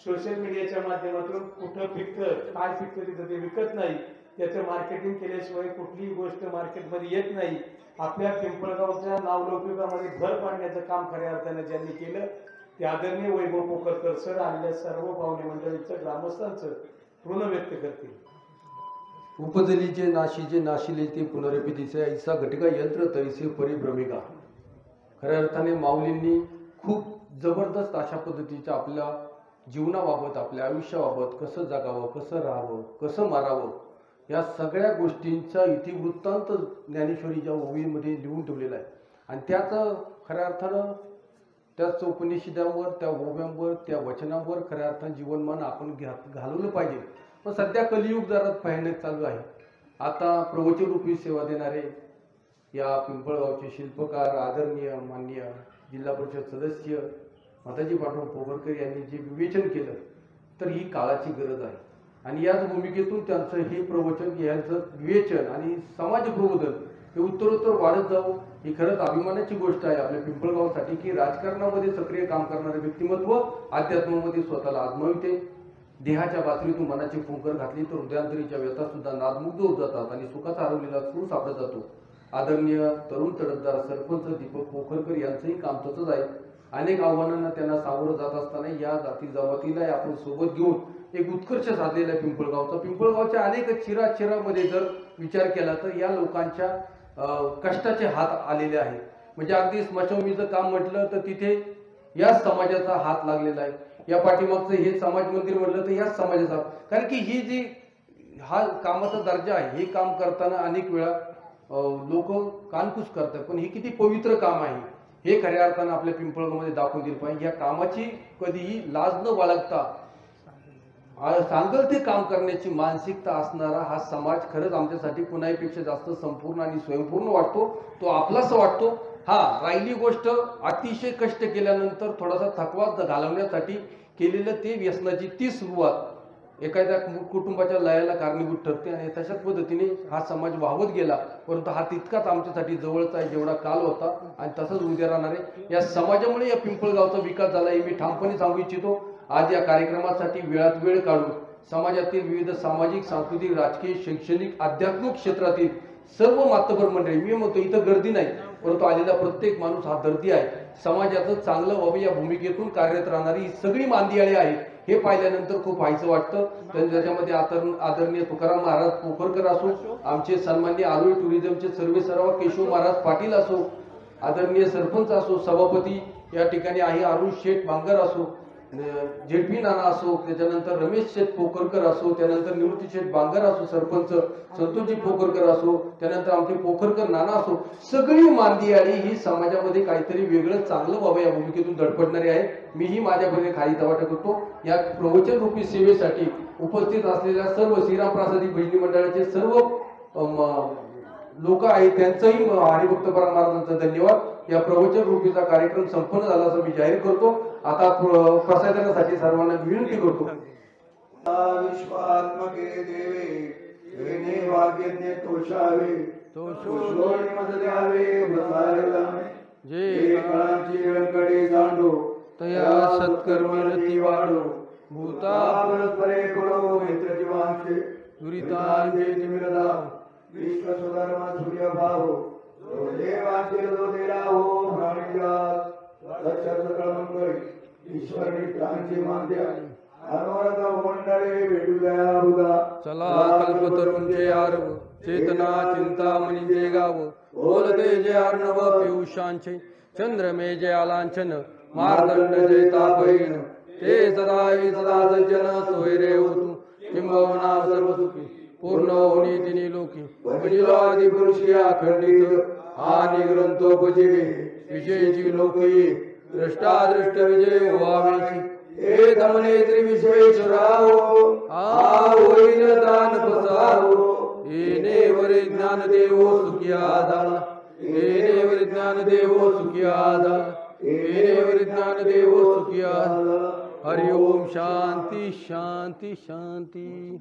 सोशल मीडियाच्या माध्यमातून कुठं पिकतं काय पिकतं तिथं ते विकत नाही त्याचं मार्केटिंग केल्याशिवाय कुठलीही गोष्ट मार्केटमध्ये येत नाही. आपल्या पिंपळगावच्या नावलौकिकामध्ये भर पाडण्याचं काम खऱ्या अर्थानं ज्यांनी केलं ते आदरणीय वैभव पोखरकर सर आलेल्या सर्व पाहुणे मंडळीचं ग्रामस्थांचं ऋण व्यक्त करतील. उपजलीचे नाशीचे नाशिले ते पुनरपितीचे ऐसा घटिका यंत्र तैसे परिभ्रमिका. खऱ्या अर्थाने माऊलींनी खूप जबरदस्त अशा पद्धतीच्या आपल्या जीवनाबाबत आपल्या आयुष्याबाबत कसं जगावं कसं राहावं कसं मारावं या सगळ्या गोष्टींचा इतिवृत्तांत ज्ञानेश्वरीच्या ओवीमध्ये लिहून ठेवलेला आहे आणि त्याचं खऱ्या अर्थानं त्याच उपनिषदांवर त्या ओव्यांवर त्या वचनांवर खऱ्या अर्थानं जीवनमान आपण घालवलं पाहिजे. पण सध्या कलियुग जरा भयानक चालू आहे. आता प्रवचनरूपी सेवा देणारे या पिंपळगावचे शिल्पकार आदरणीय माननीय जिल्हा परिषद सदस्य माताजी पांडुरंग पोखरकर यांनी जे विवेचन केलं तर ही काळाची गरज आहे आणि याच भूमिकेतून त्यांचं हे प्रवचन यांचं विवेचन आणि समाज प्रबोधन हे उत्तरोत्तर वाढत जावं ही खरंच अभिमानाची गोष्ट आहे आपल्या पिंपळगावसाठी की राजकारणामध्ये सक्रिय काम करणारे व्यक्तिमत्व अध्यात्मामध्ये स्वतःला आजमाविते. देहाच्या बासरीतून मनाची फुंकर घातली तर हृदयांतरीच्या व्यथा सुद्धा नादमुग्ध होत जातात आणि सुखाचा हरवलेला सूर सापडत जातो. आदरणीय तरुण तडफदार सरपंच दीपक पोखरकर यांचंही काम तसंच आहे. अनेक आव्हानांना त्यांना सामोरं जात असताना या जाती जमातीला आपण सोबत घेऊन एक उत्कर्ष साधलेला पिंपळगावच्या अनेक चिरामध्ये जर विचार केला तर या लोकांच्या कष्टाचे हात आलेले आहे. म्हणजे अगदी स्मशानभूमीचं काम म्हटलं तर तिथे याच समाजाचा हात लागलेला आहे. या पाठीमागचं हे समाज मंदिर म्हटलं तर याच समाजाचा कारण की ही जी हा कामाचा दर्जा आहे हे काम करताना अनेक वेळा लोक कानकूस करतात पण हे किती पवित्र काम आहे हे खऱ्या अर्थानं आपल्या पिंपळगावमध्ये दाखवून दिलं पाहिजे. या कामाची कधीही लाज न बाळगता सांगल ते काम करण्याची मानसिकता असणारा हा समाज खरंच आमच्यासाठी कुणाहीपेक्षा जास्त संपूर्ण आणि स्वयंपूर्ण वाटतो. तो आपलाच वाटतो. हा राहिली गोष्ट अतिशय कष्ट केल्यानंतर थोडासा थकवा घालवण्यासाठी केलेलं ते व्यसनाची ती सुरुवात एखाद्या कुटुंबाच्या लयाला कारणीभूत ठरते आणि तशाच पद्धतीने हा समाज वाहवत गेला परंतु हा तितकाच आमच्यासाठी जवळचा आहे जेवढा काल होता आणि तसंच उद्या राहणार आहे. या समाजामुळे या पिंपळगावचा विकास झाला हे मी ठामपणे सांगू इच्छितो. आज या कार्यक्रमासाठी वेळात वेळ काढून समाजातील विविध सामाजिक सांस्कृतिक राजकीय शैक्षणिक आध्यात्मिक क्षेत्रातील सर्व मातबर मंडळी मी म्हणतो इथं गर्दी नाही परंतु आलेला प्रत्येक माणूस हा दर्दी आहे. समाजाचं चांगलं व्हावं या भूमिकेतून कार्यरत राहणारी ही सगळी मांदियाळी आहे हे पाहिल्यानंतर खूप व्हायचं वाटतं. त्याच्यामध्ये आदरणीय तुकाराम महाराज पोखरकर असो आमचे सन्माननीय आरोग्य टुरिझमचे सर्वेसर्वा केशव महाराज पाटील असो आदरणीय सरपंच असो सभापती या ठिकाणी आहे अरुण शेठ बांगर असो जेपी नाना असो, त्याच्यानंतर रमेश शेठ पोखरकर असो, त्यानंतर निवृत्ती शेठ बांगर असो, सरपंच संतोषजी पोखरकर असो, त्यानंतर आमचे पोखरकर नाना असो, सगळी मांदियाळी ही समाजामध्ये काहीतरी वेगळं चांगलं व्हावं या भूमिकेतून धडपडणारी आहे. मीही माझ्याकडे खाली तवाटा करतो. या प्रवचन रूपी सेवेसाठी उपस्थित असलेल्या सर्व श्रीरामप्रसादी भजनी मंडळाचे सर्व लोक आहेत, त्यांचंही हरिभक्त परायण महाराजांचा धन्यवाद. या प्रवचन रूपीचा कार्यक्रम संपन्न झाला असं मी जाहीर करतो. आता प्रसादनासाठी सर्वांना विनंती करतो. विश्वात्मके देवे वेणे वाग्यज्ञ तोषावे तोषोणी मत द्यावे बसायला जे काळाची वेळकडे जाणो तया सत्कर्म रती वाढो भूता परस्परे कळो मित्र जीवांचे दुरितांचे तिमिरदा विश्व सुधर्म सूर्य भाव जो देवाचे जो देला हो प्राणीजात सच्चा सकळ मंगळी ईश्वरी प्रांची मांद्या अनवरत मंडळे भेटू दया बुधा चला कल्पतरुंचे आरव चेतना चिंतामणीचे गाव बोलते जे अर्णव पियुषांचे चंद्रमे जे आलांछन मार्दंड जे तापहीन ते सदा सज्जन सोयरे होतू किंबहुना सर्व सुखी पूर्ण होणी तिनी लोकी पहिलो आदि पुरुषी अखंडित आणि ग्रंथोपजीवे विजयची लोकी दृष्टादृष्ट विजय व्हावेची हे दमने त्रिविश्वेश्वराहो आ होईल दान पसारो येणे वरी ज्ञान देवो सुखिया झाला येणे वरी ज्ञान देवो सुखिया झाला येणे वरी ज्ञान देवो सुखिया झाला. हरि ओम. शांती शांती शांती.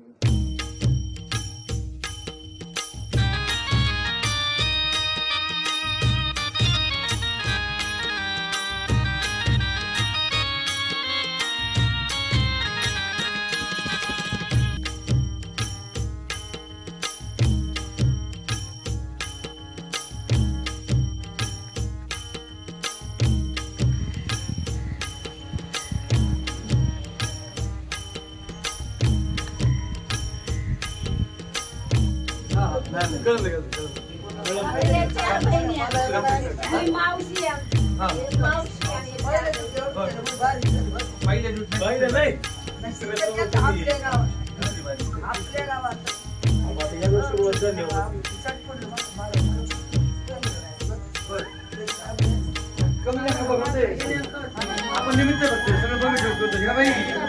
आपण निमित्त बघतोय सगळं बघू शकतो.